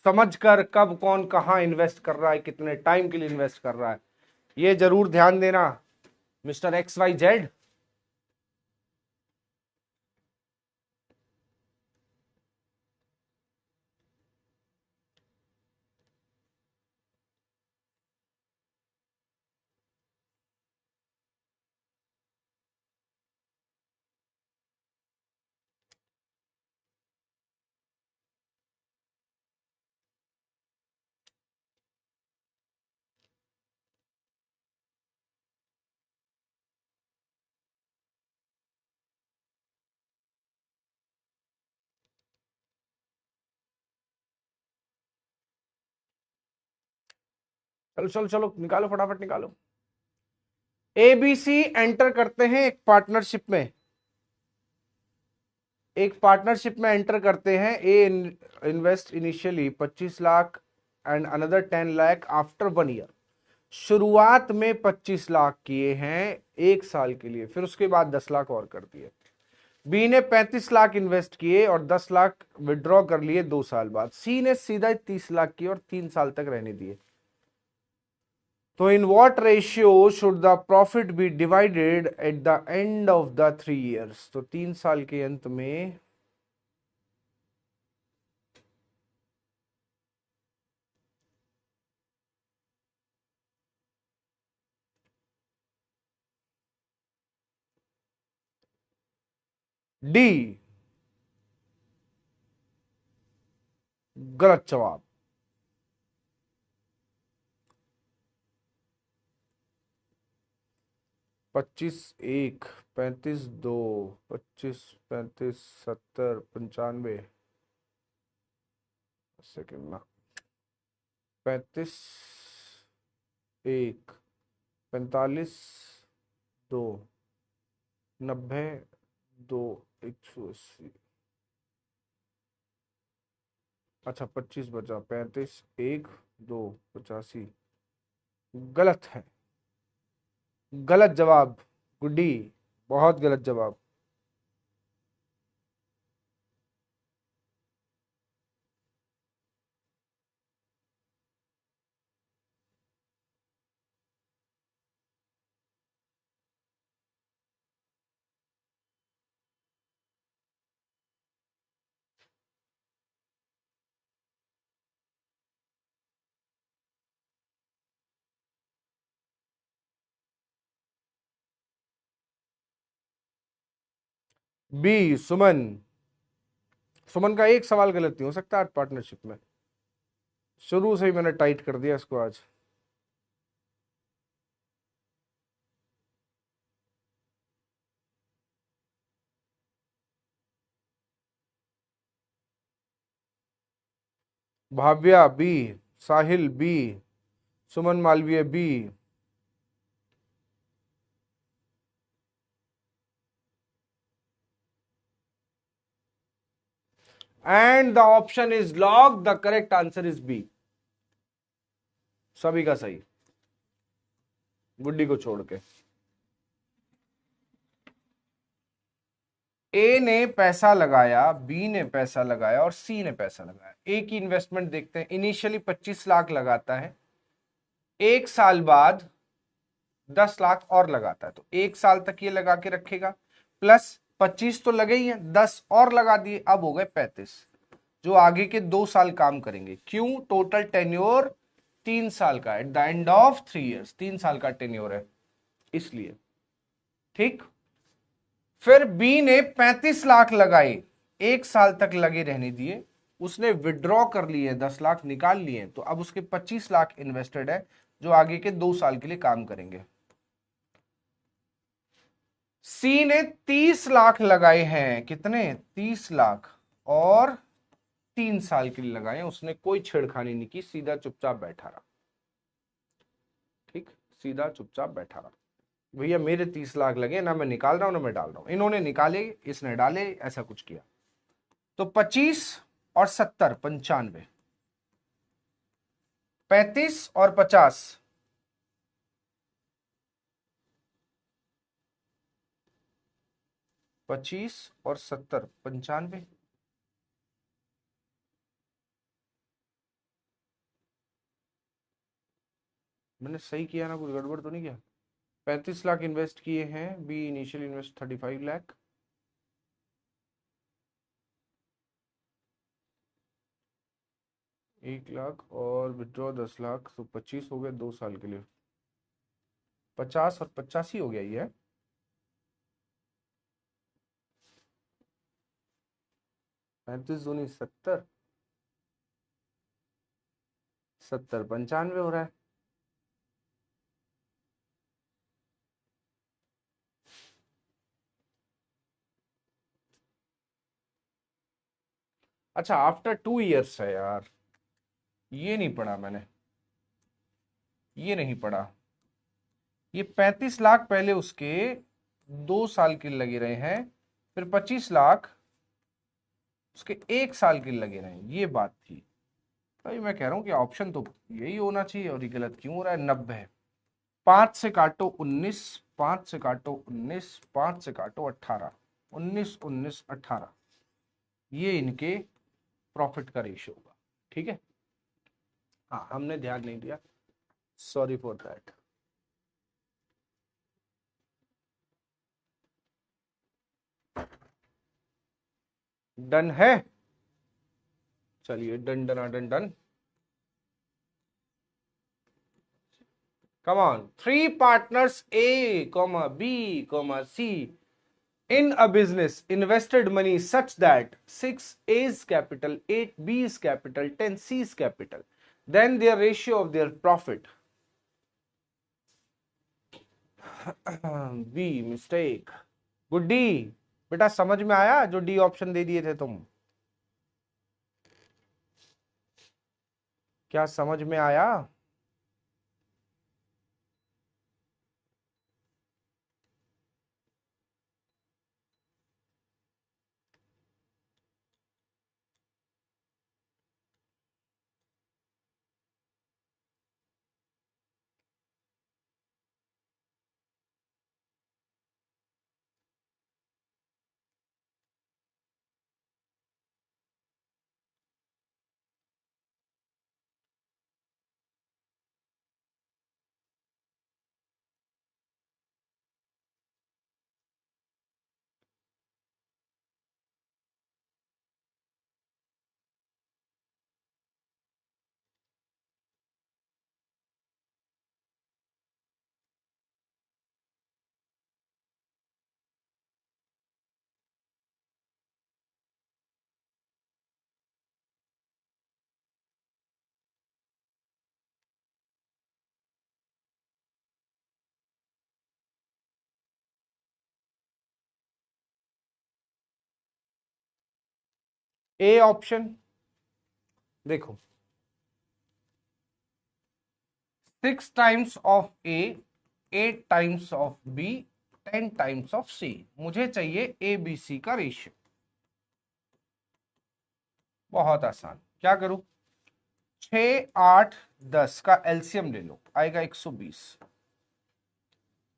समझ कर, कब कौन कहाँ इन्वेस्ट कर रहा है, कितने टाइम के लिए इन्वेस्ट कर रहा है, ये जरूर ध्यान देना मिस्टर एक्स वाई जेड। चलो चलो चलो निकालो, फटाफट निकालो। एबीसी एंटर करते हैं एक पार्टनरशिप में, एक पार्टनरशिप में एंटर करते हैं। A invest initially 25 lakh and another 10 lakh after 1 year. शुरुआत में 25 लाख किए हैं 1 साल के लिए, फिर उसके बाद 10 लाख और कर दिए। बी ने 35 लाख इन्वेस्ट किए और 10 लाख विड्रॉ कर लिए 2 साल बाद। सी ने सीधा 30 लाख किए और 3 साल तक रहने दिए। तो in what ratio should the profit be divided at the end of the 3 years? तो 3 साल के अंत में डी गलत जवाब। 25 1, 35 2, 25 35 70 95 सेकेंड ना। 35 1, 45 2, 90 2, 180। अच्छा 25 बचा, 35 1 2 85। गलत है, गलत जवाब गुड्डी, बहुत गलत जवाब। बी सुमन, सुमन का एक सवाल गलत नहीं हो सकता आज पार्टनरशिप में। शुरू से ही मैंने टाइट कर दिया इसको आज। Bhavya B, Sahil B, Suman Malviya B. And the option is lock, the correct answer is B. सभी का सही, गुड्डी को छोड़ के। ए ने पैसा लगाया, बी ने पैसा लगाया और सी ने पैसा लगाया। ए की इन्वेस्टमेंट देखते हैं। इनिशियली 25 लाख लगाता है, 1 साल बाद 10 लाख और लगाता है, तो 1 साल तक ये लगा के रखेगा। प्लस 25 तो लगे ही हैं, 10 और लगा दिए, अब हो गए 35, जो आगे के 2 साल काम करेंगे। क्यों? टोटल टेन्योर 3 साल का, eight the end of 3 years 3 साल का टेन्योर है इसलिए। ठीक, फिर बी ने 35 लाख लगाए, 1 साल तक लगे रहने दिए, उसने विड्रॉ कर लिए 10 लाख निकाल लिए, तो अब उसके 25 लाख इन्वेस्टेड है जो आगे के 2 साल के लिए काम करेंगे। सी ने 30 लाख लगाए हैं, कितने? 30 लाख, और 3 साल के लिए लगाए, उसने कोई छेड़खानी नहीं की, सीधा चुपचाप बैठा रहा। ठीक, सीधा चुपचाप बैठा रहा। भैया मेरे 30 लाख लगे ना, मैं निकाल रहा हूं ना मैं डाल रहा हूं, इन्होंने निकाले इसने डाले, ऐसा कुछ किया। तो 25 और 70 95, 35 और 50, 25 और 70 95। मैंने सही किया ना, कुछ गड़बड़ तो नहीं किया? 35 लाख इन्वेस्ट किए हैं, B initial invest 35 lakh, 1 lakh और विड्रॉ 10 लाख, तो 25 हो गए 2 साल के लिए। 50 और 85 हो गया ये। 35 दूनी 70, 70 95 हो रहा है। अच्छा आफ्टर 2 ईयर्स है यार, ये नहीं पढ़ा मैंने, ये नहीं पड़ा। ये 35 लाख पहले उसके 2 साल के लगे रहे हैं, फिर 25 लाख उसके 1 साल के लगे रहे हैं, ये बात थी। भाई मैं कह रहा हूं कि ऑप्शन तो यही होना चाहिए, और ये गलत क्यों हो रहा है? 90। 5 से काटो 19, 5 से काटो 19, 5 से काटो 18, 19 19 18, ये इनके प्रॉफिट का रेशियो होगा। ठीक है, हाँ हमने ध्यान नहीं दिया, सॉरी फॉर दैट। डन है, चलिए done done done done. Come on, 3 partners A, B, C in a business invested money such that 6 A's capital, 8 B's capital, 10 C's capital, then their ratio of their profit. B mistake. गुड्डी बेटा समझ में आया जो D option दे दिए थे तुम? क्या समझ में आया? ए ऑप्शन देखो, 6 times of A, 8 times of B, 10 times of C। मुझे चाहिए ए बी सी का रेशियो। बहुत आसान, क्या करूं? 6 8 10 का एलसीएम ले लो, आएगा 120।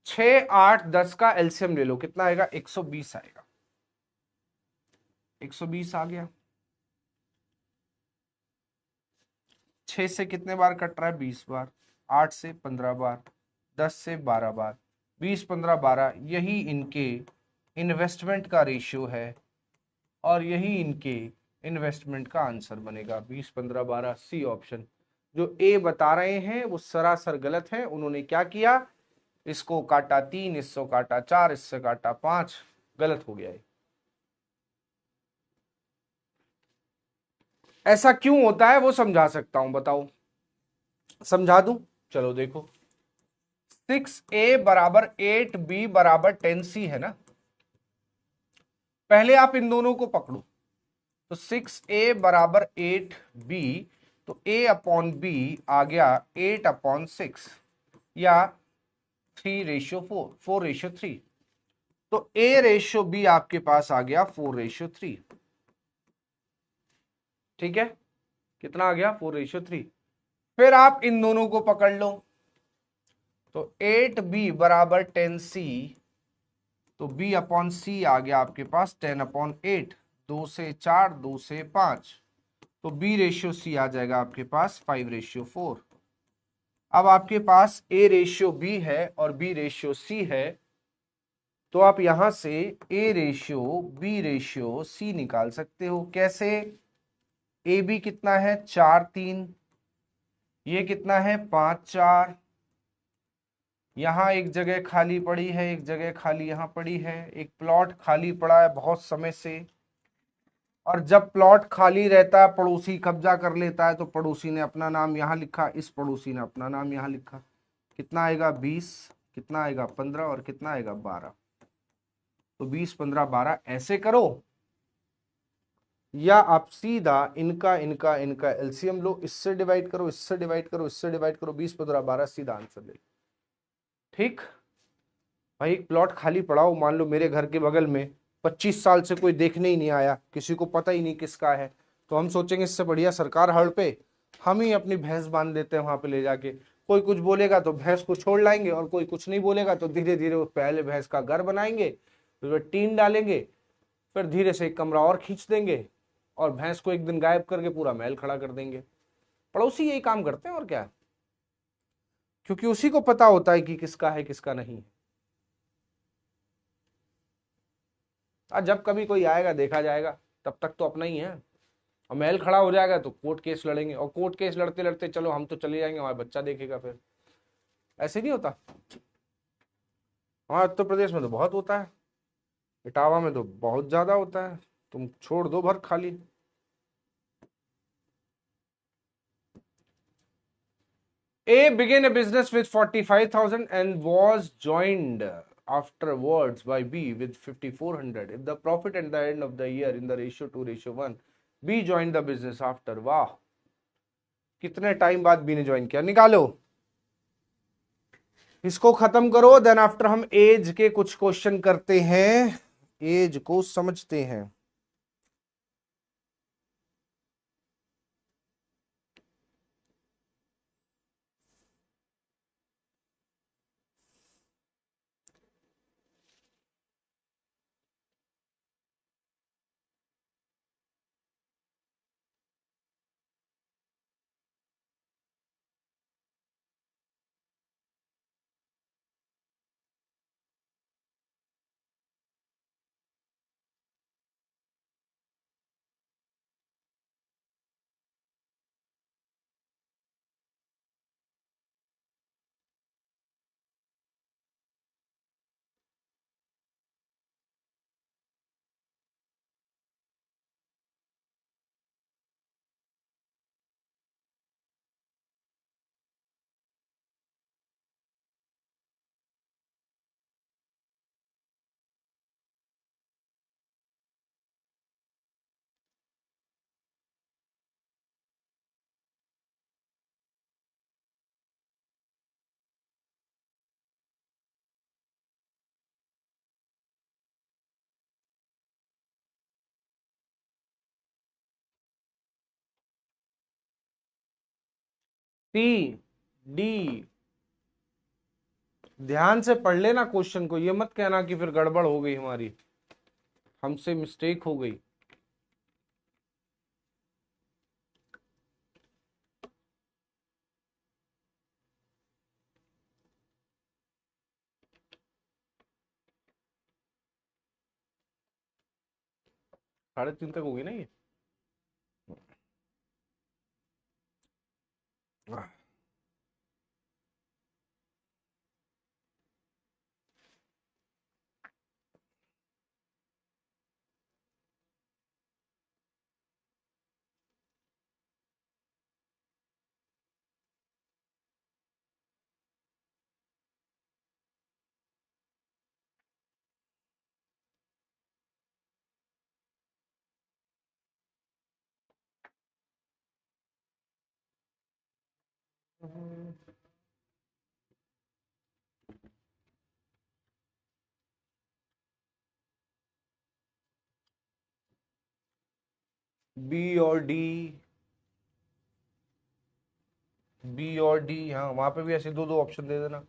6 8 10 का एलसीएम ले लो, कितना आएगा? 120 आएगा। 120 आ गया। 6 से कितने बार कट रहा है? 20 बार। 8 से 15 बार, 10 से 12 बार, 20 15 12, यही इनके इन्वेस्टमेंट का रेशियो है, और यही इनके इन्वेस्टमेंट का आंसर बनेगा। 20 15 12 सी ऑप्शन। जो ए बता रहे हैं वो सरासर गलत है। उन्होंने क्या किया? इसको काटा 3, इसको काटा 4, इससे काटा 5, गलत हो गया है। ऐसा क्यों होता है वो समझा सकता हूं, बताओ समझा दूं? चलो देखो, 6A बराबर 8B बराबर 10C है ना। पहले आप इन दोनों को पकड़ो, तो 6A बराबर 8B, तो A अपॉन B आ गया 8 अपॉन 6, या 3:4, 4:3। तो A रेशियो B आपके पास आ गया 4:3। ठीक है, कितना आ गया? 4:3। फिर आप इन दोनों को पकड़ लो, तो 8B बराबर 10C, तो B अपॉन C आ गया आपके पास 10/8। 2 से 4, 2 से 5, तो B रेशियो C आ जाएगा आपके पास 5:4। अब आपके पास A रेशियो B है और B रेशियो C है, तो आप यहां से A ratio B ratio C निकाल सकते हो। कैसे? ए बी कितना है? 4 3, ये कितना है? 5 4, यहां एक जगह खाली पड़ी है, एक जगह खाली यहां पड़ी है, एक प्लॉट खाली पड़ा है बहुत समय से, और जब प्लॉट खाली रहता है पड़ोसी कब्जा कर लेता है, तो पड़ोसी ने अपना नाम यहां लिखा, इस पड़ोसी ने अपना नाम यहां लिखा। कितना आएगा? 20, कितना आएगा? 15, और कितना आएगा? 12। तो 20 15 12 ऐसे करो, या आप सीधा इनका इनका इनका एलसीएम लो, इससे डिवाइड करो, इससे डिवाइड करो, इससे डिवाइड करो, 20 15 12, सीधा आंसर ले लो। ठीक भाई, एक प्लॉट खाली पड़ा हो, मान लो मेरे घर के बगल में 25 साल से कोई देखने ही नहीं आया, किसी को पता ही नहीं किसका है, तो हम सोचेंगे इससे बढ़िया सरकार हड़ पे हम ही अपनी भैंस बांध देते हैं वहां पे ले जाके। कोई कुछ बोलेगा तो भैंस को छोड़ लाएंगे, और कोई कुछ नहीं बोलेगा तो धीरे धीरे उस पहले भैंस का घर बनाएंगे, फिर टीन डालेंगे, फिर धीरे से एक कमरा और खींच देंगे, और भैंस को एक दिन गायब करके पूरा महल खड़ा कर देंगे। पड़ोसी यही काम करते हैं और क्या, क्योंकि उसी को पता होता है कि किसका है किसका नहीं है। और जब कभी कोई आएगा देखा जाएगा, तब तक तो अपना ही है, और महल खड़ा हो जाएगा तो कोर्ट केस लड़ेंगे, और कोर्ट केस लड़ते लड़ते चलो हम तो चले जाएंगे, हमारा बच्चा देखेगा फिर। ऐसे नहीं होता, हमारे उत्तर प्रदेश में तो बहुत होता है, इटावा में तो बहुत ज्यादा होता है, तुम छोड़ दो भर खाली। A began a business with 45,000 and was joined afterwards by B with 5,400. If the profit at the end of the year in the ratio 2:1, B joined the business after. वाह, कितने टाइम बाद बी ने join किया, निकालो इसको, खत्म करो, then after हम एज के कुछ क्वेश्चन करते हैं, एज को समझते हैं। सी डी, ध्यान से पढ़ लेना क्वेश्चन को, ये मत कहना कि फिर गड़बड़ हो गई हमारी, हमसे मिस्टेक हो गई। साढ़े 3 तक होगी ना ये। बी और डी, बी और डी, हाँ वहां पे भी ऐसे दो दो ऑप्शन दे देना।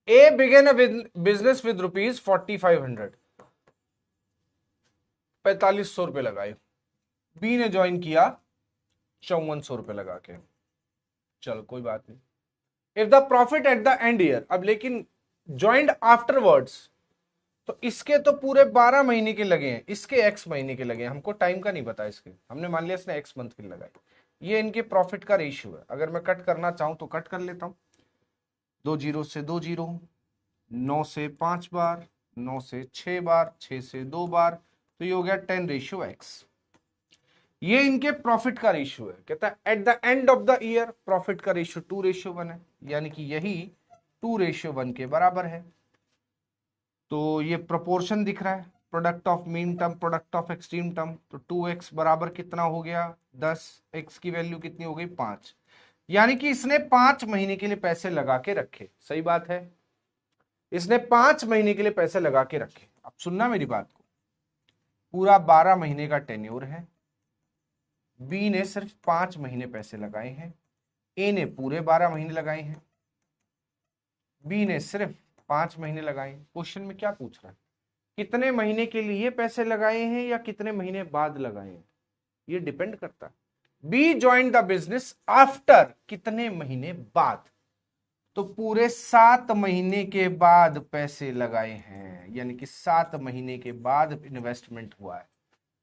ए बिगेन अ बिजनेस विद ₹4500, 4500 रुपए लगाए, बी ने ज्वाइन किया 5400 रुपए लगा के, चलो कोई बात नहीं। If the profit eight the and year, अब लेकिन ज्वाइंट आफ्टरवर्ड्स, तो इसके तो पूरे 12 महीने के लगे हैं, इसके x महीने के लगे हैं, हमको टाइम का नहीं पता इसके, हमने मान लिया इसने x मंथ की लगाई। ये इनके प्रॉफिट का रेशियो है, अगर मैं कट करना चाहूं तो कट कर लेता हूं, 2 जीरो से 2 जीरो, 9 से 5 बार, 9 से 6 बार, 6 से 2 बार, तो ये हो गया 10:x। ये इनके प्रॉफिट का रेशियो है, कहता है eight the end of the year profit का रेशियो 2:1 है, यानी कि यही 2:1 के बराबर है। तो ये प्रोपोर्शन दिख रहा है, product of mean term, product of extreme term, तो 2x बराबर कितना हो गया 10, x की वैल्यू कितनी हो गई 5। यानी कि इसने 5 महीने के लिए पैसे लगा के रखे, सही बात है, इसने 5 महीने के लिए पैसे लगा के रखे। अब सुनना मेरी बात को, पूरा 12 महीने का टेन्योर है, बी ने सिर्फ 5 महीने पैसे लगाए हैं, ए ने पूरे 12 महीने लगाए हैं, बी ने सिर्फ 5 महीने लगाए। क्वेश्चन में क्या पूछ रहा है, कितने महीने के लिए पैसे लगाए हैं या कितने महीने बाद लगाए हैं, ये डिपेंड करता है। B join the business after, कितने महीने बाद, तो पूरे 7 महीने के बाद पैसे लगाए हैं, यानी कि 7 महीने के बाद इन्वेस्टमेंट हुआ है।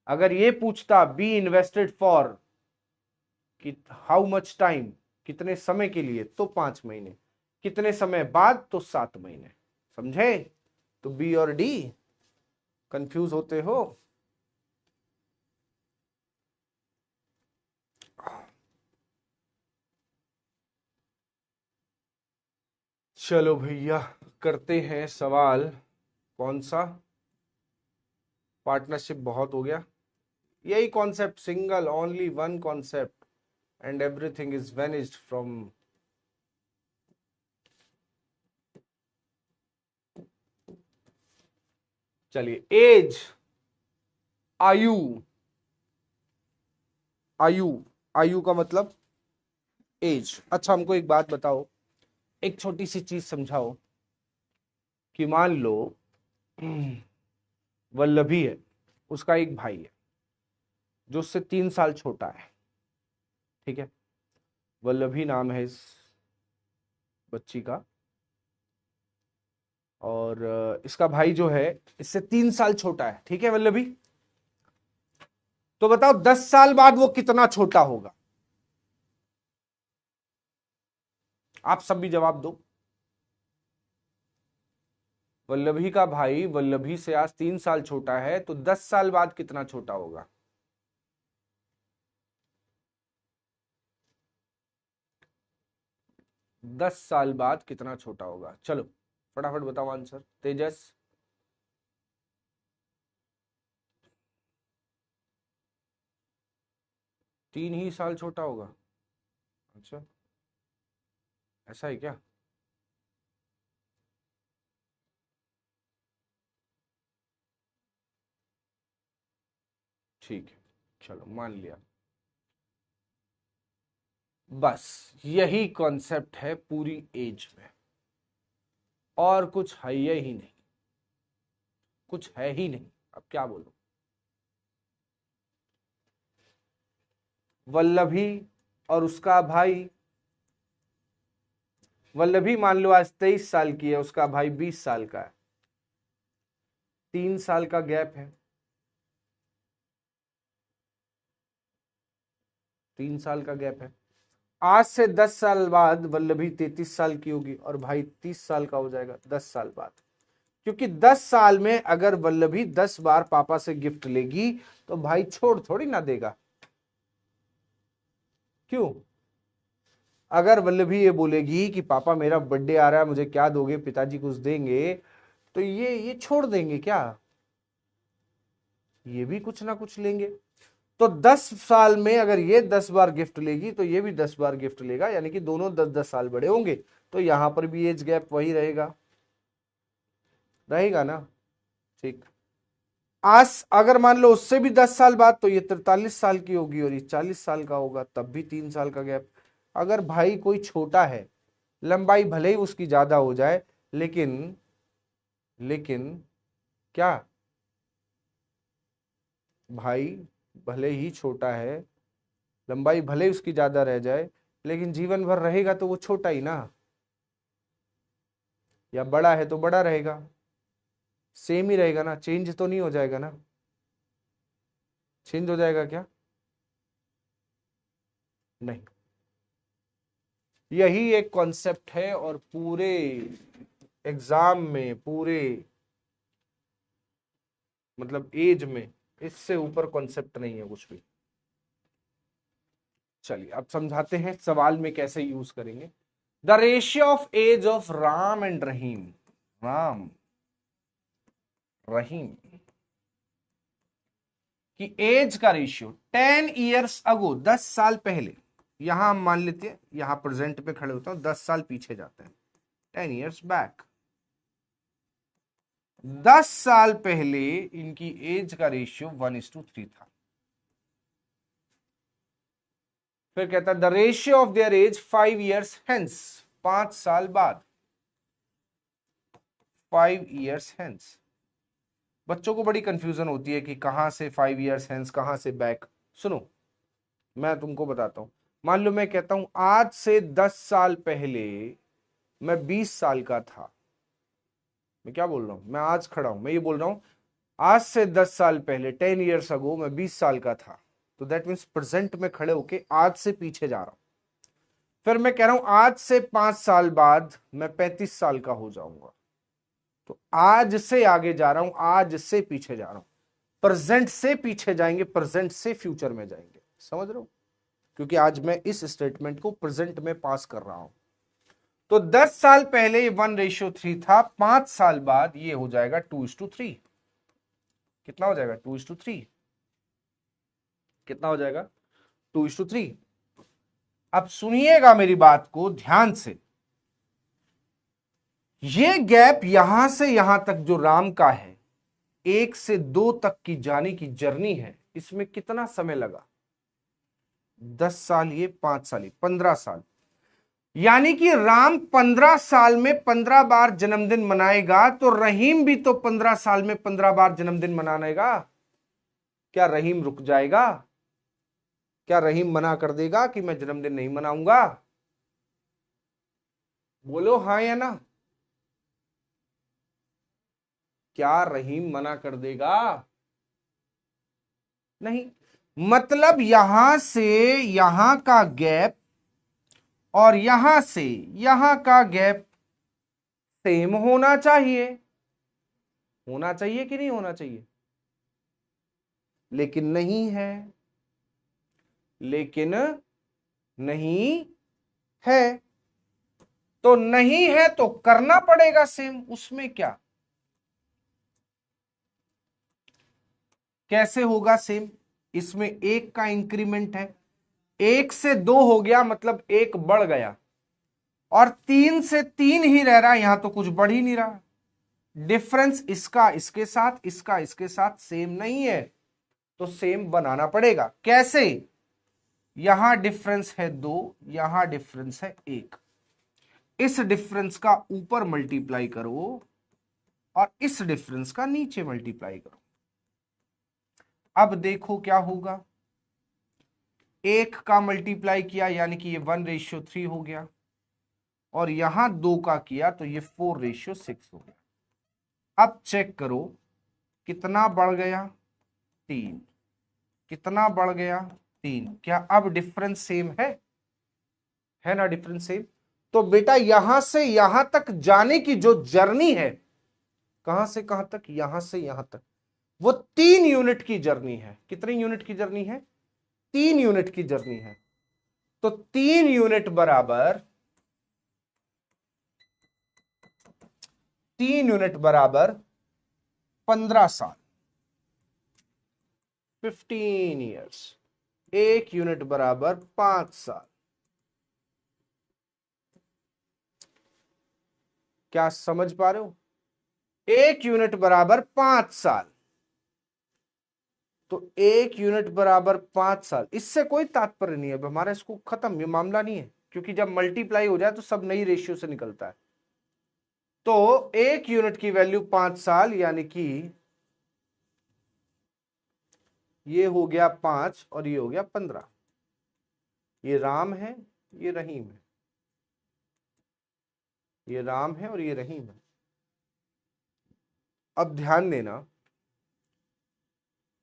अगर ये पूछता बी इन्वेस्टेड फॉर कि हाउ मच टाइम, कितने समय के लिए, तो 5 महीने, कितने समय बाद, तो 7 महीने। समझे? तो बी और डी कंफ्यूज होते हो? चलो भैया करते हैं सवाल। कौन सा? पार्टनरशिप बहुत हो गया, यही concept, single only one concept and everything is vanished from. चलिए, एज, आयु, आयु, आयु का मतलब एज। अच्छा हमको एक बात बताओ, एक छोटी सी चीज समझाओ कि मान लो वल्लभी है, उसका एक भाई है जो उससे 3 साल छोटा है, ठीक है, वल्लभी नाम है इस बच्ची का, और इसका भाई जो है इससे 3 साल छोटा है, ठीक है वल्लभी। तो बताओ 10 साल बाद वो कितना छोटा होगा? आप सब भी जवाब दो। वल्लभी का भाई वल्लभी से आज 3 साल छोटा है, तो 10 साल बाद कितना छोटा होगा? दस साल बाद कितना छोटा होगा? चलो फटाफट बताओ आंसर। तेजस? 3 ही साल छोटा होगा? अच्छा, ऐसा है क्या? ठीक है, चलो मान लिया। बस यही कॉन्सेप्ट है पूरी एज में, और कुछ है ही नहीं, कुछ है ही नहीं। अब क्या बोलो? वल्लभी और उसका भाई, वल्लभी मान लो आज 23 साल की है, उसका भाई 20 साल का है, 3 साल का गैप है, 3 साल का गैप है। आज से 10 साल बाद वल्लभी 33 साल की होगी और भाई 30 साल का हो जाएगा 10 साल बाद। क्योंकि 10 साल में अगर वल्लभी 10 बार पापा से गिफ्ट लेगी तो भाई छोड़ थोड़ी ना देगा। क्यों? अगर वल्लभी ये बोलेगी कि पापा मेरा बर्थडे आ रहा है, मुझे क्या दोगे, पिताजी कुछ देंगे, तो ये छोड़ देंगे क्या? ये भी कुछ ना कुछ लेंगे। तो 10 साल में अगर ये 10 बार गिफ्ट लेगी तो ये भी 10 बार गिफ्ट लेगा, यानी कि दोनों 10-10 साल बड़े होंगे, तो यहां पर भी एज गैप वही रहेगा, रहेगा ना? ठीक। आज अगर मान लो उससे भी 10 साल बाद, तो ये 43 साल की होगी और ये 40 साल का होगा, तब भी 3 साल का गैप। अगर भाई कोई छोटा है, लंबाई भले ही उसकी ज्यादा हो जाए, लेकिन लेकिन क्या, भाई भले ही छोटा है, लंबाई भले ही उसकी ज्यादा रह जाए, लेकिन जीवन भर रहेगा तो वो छोटा ही ना, या बड़ा है तो बड़ा रहेगा, सेम ही रहेगा ना, चेंज तो नहीं हो जाएगा ना? चेंज हो जाएगा क्या? नहीं। यही एक कॉन्सेप्ट है, और पूरे एग्जाम में, पूरे मतलब एज में इससे ऊपर कॉन्सेप्ट नहीं है कुछ भी। चलिए अब समझाते हैं सवाल में कैसे यूज करेंगे। The ratio of age of Ram and Rahim, Ram, Rahim, कि एज का रेशियो 10 ईयर्स अगो, 10 साल पहले, यहां हम मान लेते हैं, यहां प्रेजेंट पे खड़े होता हूं, 10 साल पीछे जाते हैं, 10 ईयर्स बैक, 10 साल पहले इनकी एज का रेशियो 1:3 था। फिर कहता है the ratio of their age 5 years hence, 5 साल बाद, 5 ईयर्स हेंस। बच्चों को बड़ी कंफ्यूजन होती है कि कहां से 5 ईयर्स हेंस, कहां से बैक। सुनो, मैं तुमको बताता हूं। मान लो मैं कहता हूं आज से 10 साल पहले मैं 20 साल का था। मैं क्या बोल रहा हूं, मैं आज खड़ा हूं, मैं ये बोल रहा हूं आज से 10 साल पहले 10 ईयर्स अगो मैं 20 साल का था। तो दैट मीन्स प्रेजेंट में खड़े होके आज से पीछे जा रहा हूं। फिर मैं कह रहा हूं आज से 5 साल बाद मैं 35 साल का हो जाऊंगा। तो आज से आगे जा रहा हूं, आज से पीछे जा रहा हूं। प्रेजेंट से पीछे जाएंगे, प्रेजेंट से फ्यूचर में जाएंगे। समझ रहे हो? क्योंकि आज मैं इस स्टेटमेंट को प्रेजेंट में पास कर रहा हूं। तो 10 साल पहले ये 1:3 था, 5 साल बाद ये हो जाएगा 2:3। कितना हो जाएगा? 2:3। कितना हो जाएगा? 2:3। अब सुनिएगा मेरी बात को ध्यान से। ये गैप यहां से यहां तक जो राम का है, 1 से 2 तक की जाने की जर्नी है, इसमें कितना समय लगा? 10 साल ये, 5 साल ये, 15 साल। यानी कि राम 15 साल में 15 बार जन्मदिन मनाएगा, तो रहीम भी तो 15 साल में 15 बार जन्मदिन मनाएगा। क्या रहीम रुक जाएगा? क्या रहीम मना कर देगा कि मैं जन्मदिन नहीं मनाऊंगा? बोलो हाँ या ना। क्या रहीम मना कर देगा? नहीं। मतलब यहां से यहां का गैप और यहां से यहां का गैप सेम होना चाहिए। होना चाहिए कि नहीं होना चाहिए? लेकिन नहीं है। लेकिन नहीं है। तो नहीं है तो करना पड़ेगा सेम। उसमें क्या? कैसे होगा सेम? इसमें 1 का इंक्रीमेंट है, 1 से 2 हो गया मतलब 1 बढ़ गया, और 3 से 3 ही रह रहा, यहां तो कुछ बढ़ ही नहीं रहा। डिफरेंस इसका इसके साथ, इसका इसके साथ सेम नहीं है, तो सेम बनाना पड़ेगा। कैसे? यहां डिफरेंस है 2, यहां डिफरेंस है 1। इस डिफरेंस का ऊपर मल्टीप्लाई करो और इस डिफरेंस का नीचे मल्टीप्लाई करो। अब देखो क्या होगा। 1 का मल्टीप्लाई किया यानी कि ये 1:3 हो गया, और यहां 2 का किया तो ये 4:6 हो गया। अब चेक करो कितना बढ़ गया? 3। कितना बढ़ गया? 3। क्या अब डिफरेंस सेम है ना? Difference same. तो बेटा यहां से यहां तक जाने की जो जर्नी है, कहां से कहां तक? यहां से यहां तक, वो 3 यूनिट की जर्नी है। कितनी यूनिट की जर्नी है? 3 यूनिट की जर्नी है। तो 3 यूनिट बराबर 3 यूनिट बराबर 15 साल, 15 ईयर्स। 1 यूनिट बराबर 5 साल। क्या समझ पा रहे हो? 1 यूनिट बराबर 5 साल। तो 1 यूनिट बराबर 5 साल, इससे कोई तात्पर्य नहीं है। अब हमारा इसको खत्म, ये मामला नहीं है, क्योंकि जब मल्टीप्लाई हो जाए तो सब नई रेशियो से निकलता है। तो 1 यूनिट की वैल्यू 5 साल, यानी कि ये हो गया 5 और ये हो गया 15। ये राम है, ये रहीम है। ये राम है और ये रहीम है। अब ध्यान देना,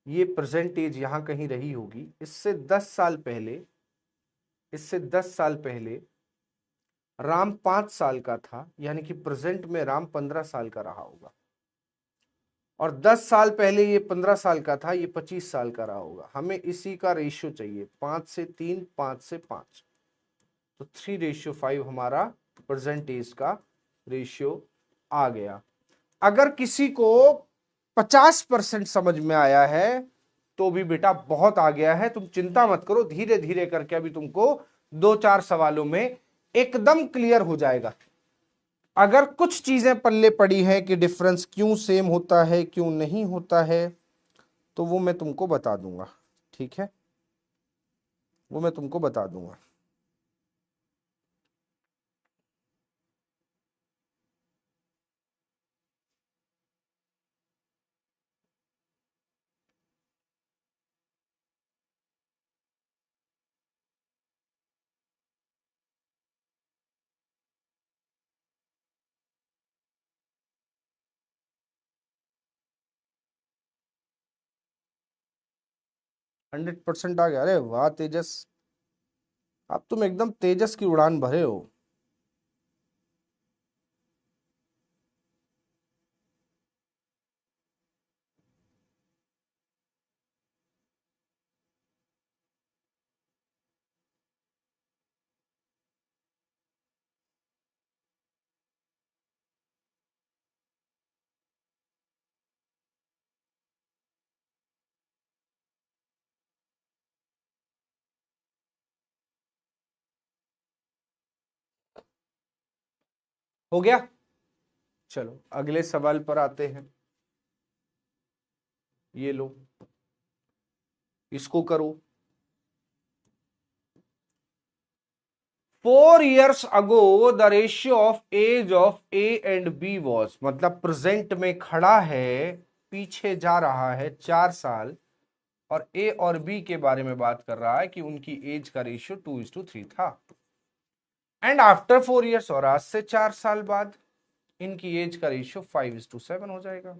ये प्रेजेंट एज यहां कहीं रही होगी। इससे 10 साल पहले, इससे 10 साल पहले राम 5 साल का था, यानी कि प्रेजेंट में राम 15 साल का रहा होगा। और 10 साल पहले ये 15 साल का था, ये 25 साल का रहा होगा। हमें इसी का रेशियो चाहिए, 5 से 3, 5 से 5। तो 3:5 हमारा प्रेजेंट एज का रेशियो आ गया। अगर किसी को 50% समझ में आया है तो भी बेटा बहुत आ गया है, तुम चिंता मत करो, धीरे धीरे करके अभी तुमको 2-4 सवालों में एकदम क्लियर हो जाएगा। अगर कुछ चीजें पल्ले पड़ी है कि डिफरेंस क्यों सेम होता है क्यों नहीं होता है, तो वो मैं तुमको बता दूंगा, ठीक है, वो मैं तुमको बता दूंगा। 100% आ गया, अरे वाह तेजस, अब तुम एकदम तेजस की उड़ान भरे हो। हो गया, चलो अगले सवाल पर आते हैं। ये लो, इसको करो। 4 years ago the ratio of age of A and B was, मतलब प्रेजेंट में खड़ा है, पीछे जा रहा है 4 साल, और ए और बी के बारे में बात कर रहा है कि उनकी एज का रेशियो 2:3 था। एंड आफ्टर 4 years, और आज से 4 साल बाद इनकी एज का रेशियो 5:7 हो जाएगा।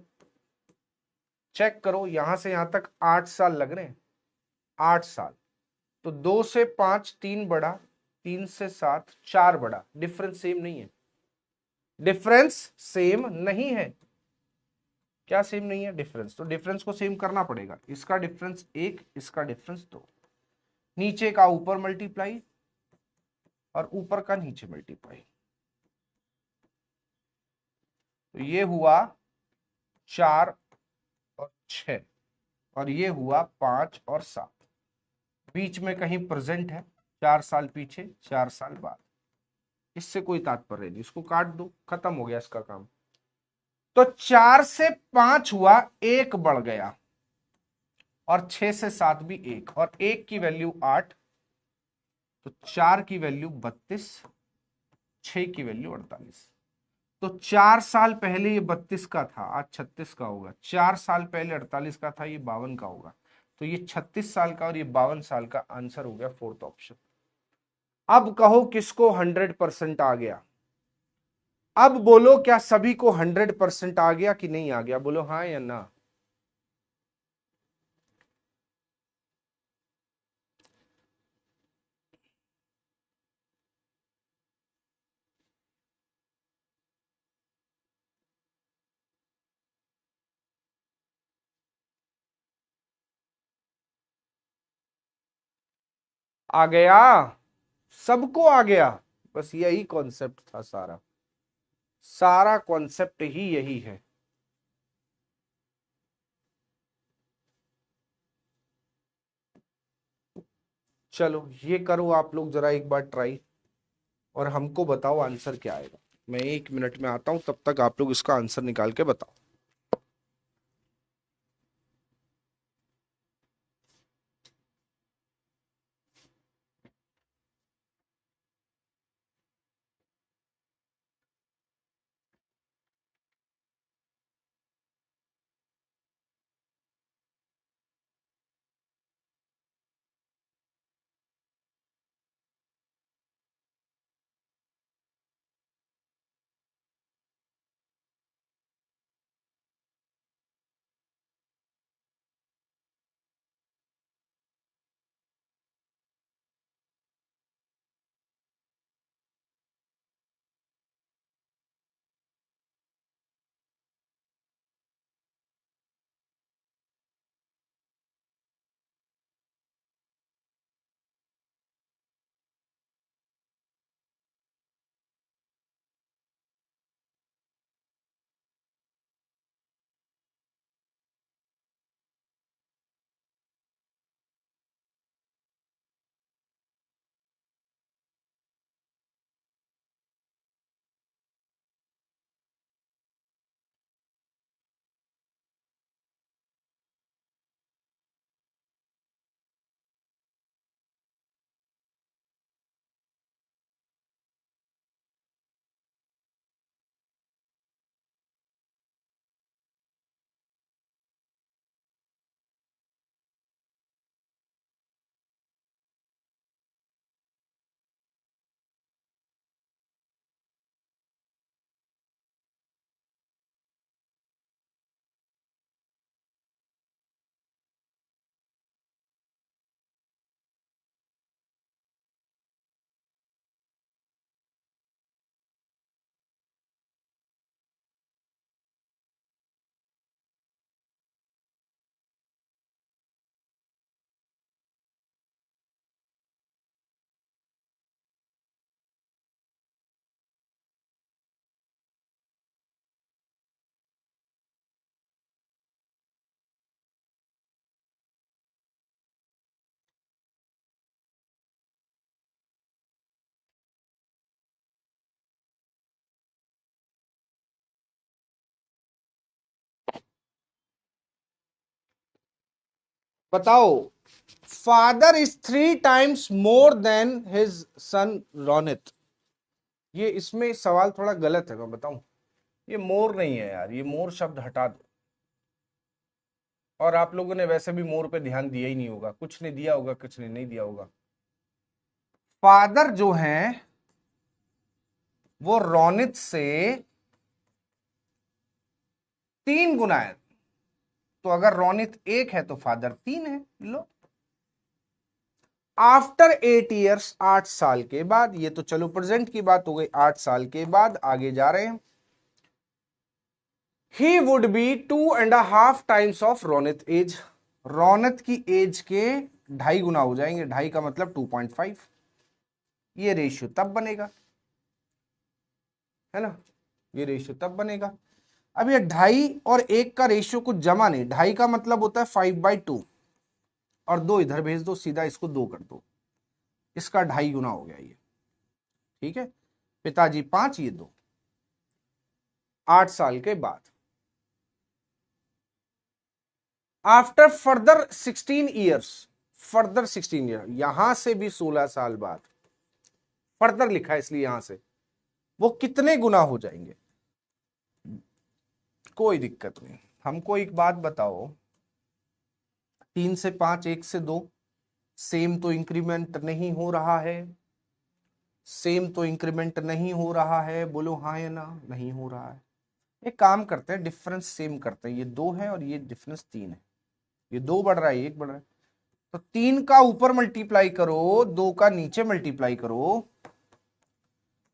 चेक करो, यहां से यहां तक 8 साल लग रहे हैं, 8 साल। तो 2 से 5 3 बड़ा, 3 से 7 4 बड़ा, डिफरेंस सेम नहीं है, डिफरेंस सेम नहीं है। क्या सेम नहीं है? डिफरेंस, तो डिफरेंस को सेम करना पड़ेगा। इसका डिफरेंस 1, इसका डिफरेंस 2, नीचे का ऊपर मल्टीप्लाई और ऊपर का नीचे मल्टीप्लाई, तो ये हुआ 4 और 6, और ये हुआ 5 और 7। बीच में कहीं प्रेजेंट है, 4 साल पीछे 4 साल बाद, इससे कोई तात्पर्य नहीं, इसको काट दो, खत्म हो गया इसका काम। तो 4 से 5 हुआ, 1 बढ़ गया, और 6 से 7 भी 1, और 1 की वैल्यू 8, तो 4 की वैल्यू 32, 6 की वैल्यू 48। तो 4 साल पहले ये 32 का था, आज 36 का होगा। 4 साल पहले 48 का था, ये 52 का होगा। तो ये 36 साल का और ये 52 साल का, आंसर हो गया फोर्थ ऑप्शन। अब कहो किसको 100% आ गया? अब बोलो, क्या सभी को 100% आ गया कि नहीं आ गया? बोलो हाँ या ना। आ गया, सबको आ गया। बस यही कॉन्सेप्ट था, सारा सारा कॉन्सेप्ट ही यही है। चलो ये करो आप लोग जरा एक बार ट्राई, और हमको बताओ आंसर क्या आएगा। मैं 1 मिनट में आता हूं, तब तक आप लोग इसका आंसर निकाल के बताओ। बताओ, father is 3 times more than his son Ronit. ये इसमें सवाल थोड़ा गलत है, मैं बताऊं। ये मोर नहीं है यार, ये मोर शब्द हटा दो। और आप लोगों ने वैसे भी मोर पे ध्यान दिया ही नहीं होगा, कुछ ने दिया होगा, कुछ ने नहीं दिया होगा। फादर जो है वो रोनित से 3 गुना है। तो अगर रोनित 1 है तो फादर 3 है। लो, आफ्टर 8 years, 8 साल के बाद, ये तो चलो प्रेजेंट की बात हो गई, 8 साल के बाद आगे जा रहे हैं। He would be 2.5 times of Ronit age. Ronit की एज के 2.5 गुना हो जाएंगे, 2.5 का मतलब 2.5। ये रेशियो तब बनेगा, है ना, ये रेशियो तब बनेगा। अब ये 2.5 और 1 का रेशियो कुछ जमा नहीं, 2.5 का मतलब होता है 5/2, और 2 इधर भेज दो, सीधा इसको 2 कर दो, इसका 2.5 गुना हो गया ये। ठीक है, पिताजी 5, ये 2, 8 साल के बाद। After further 16 years, further 16 year, यहां से भी 16 साल बाद, फर्दर लिखा है इसलिए यहां से, वो कितने गुना हो जाएंगे? कोई दिक्कत नहीं। हमको एक बात बताओ, 3 से 5, 1 से 2, सेम तो इंक्रीमेंट नहीं हो रहा है, सेम तो इंक्रीमेंट नहीं हो रहा है, बोलो हाँ या ना। नहीं हो रहा है। एक काम करते हैं, डिफरेंस सेम करते हैं, ये 2 है और ये डिफरेंस 3 है, ये 2 बढ़ रहा है, 1 बढ़ रहा है, तो 3 का ऊपर मल्टीप्लाई करो, 2 का नीचे मल्टीप्लाई करो,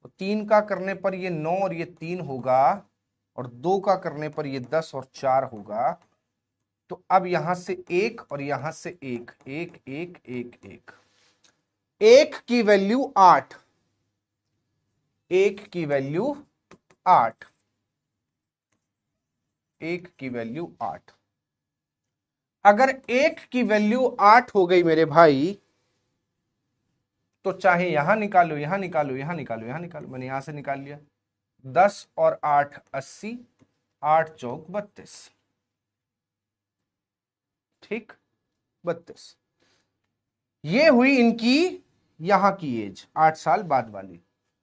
तो 3 का करने पर ये 9 और ये 3 होगा, और 2 का करने पर ये 10 और 4 होगा। तो अब यहां से 1 और यहां से 1, 1 1 1 1, 1 की वैल्यू 8, 1 की वैल्यू 8, 1 की वैल्यू 8। अगर 1 की वैल्यू 8 हो गई मेरे भाई, तो चाहे यहां निकालो, यहां निकालो, यहां निकालो, यहां निकालो, मैंने यहां से निकाल लिया। 10 और 8 80, 8 चौक 32, ठीक, 32। ये हुई इनकी यहां की एज, 8 साल बाद वाली।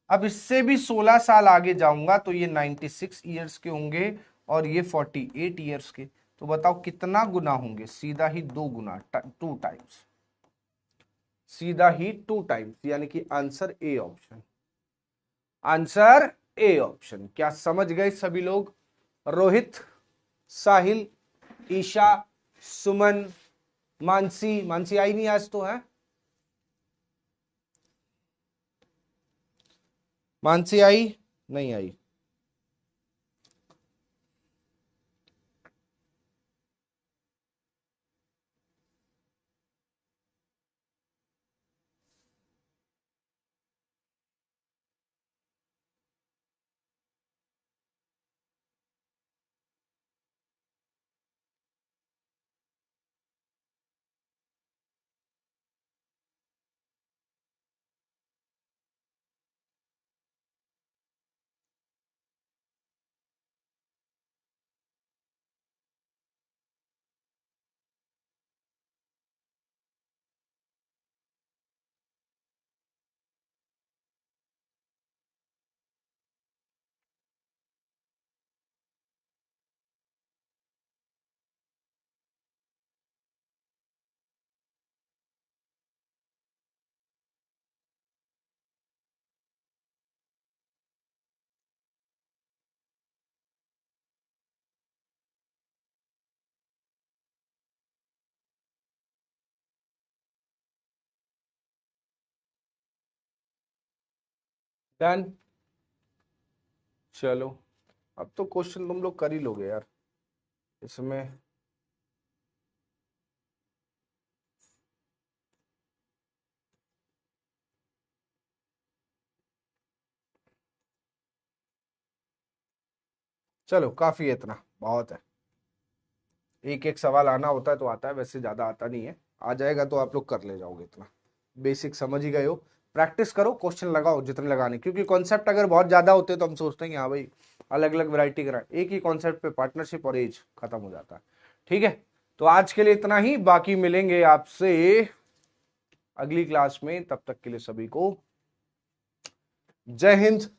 अब इससे भी 16 साल आगे जाऊंगा तो ये 96 ईयर्स के होंगे और ये 48 ईयर्स के। तो बताओ कितना गुना होंगे? सीधा ही 2 गुना, 2 टाइम्स, सीधा ही 2 टाइम्स, यानी कि answer A option, answer A option. क्या समझ गए सभी लोग? रोहित, साहिल, ईशा, सुमन, मानसी, मानसी आई नहीं आज तो है? मानसी आई? नहीं आई। डन। चलो, अब तो क्वेश्चन तुम लोग कर ही लोगे यार इसमें। चलो काफी है, इतना बहुत है। एक एक सवाल आना होता है तो आता है, वैसे ज्यादा आता नहीं है। आ जाएगा तो आप लोग कर ले जाओगे, इतना बेसिक समझ ही गए हो। प्रैक्टिस करो, क्वेश्चन लगाओ जितने लगाने, क्योंकि कॉन्सेप्ट अगर बहुत ज्यादा होते तो हम सोचते हैं कि हाँ भाई अलग अलग वैरायटी करा, एक ही कॉन्सेप्ट पे पार्टनरशिप और एज खत्म हो जाता है। ठीक है, तो आज के लिए इतना ही, बाकी मिलेंगे आपसे अगली क्लास में। तब तक के लिए सभी को जय हिंद,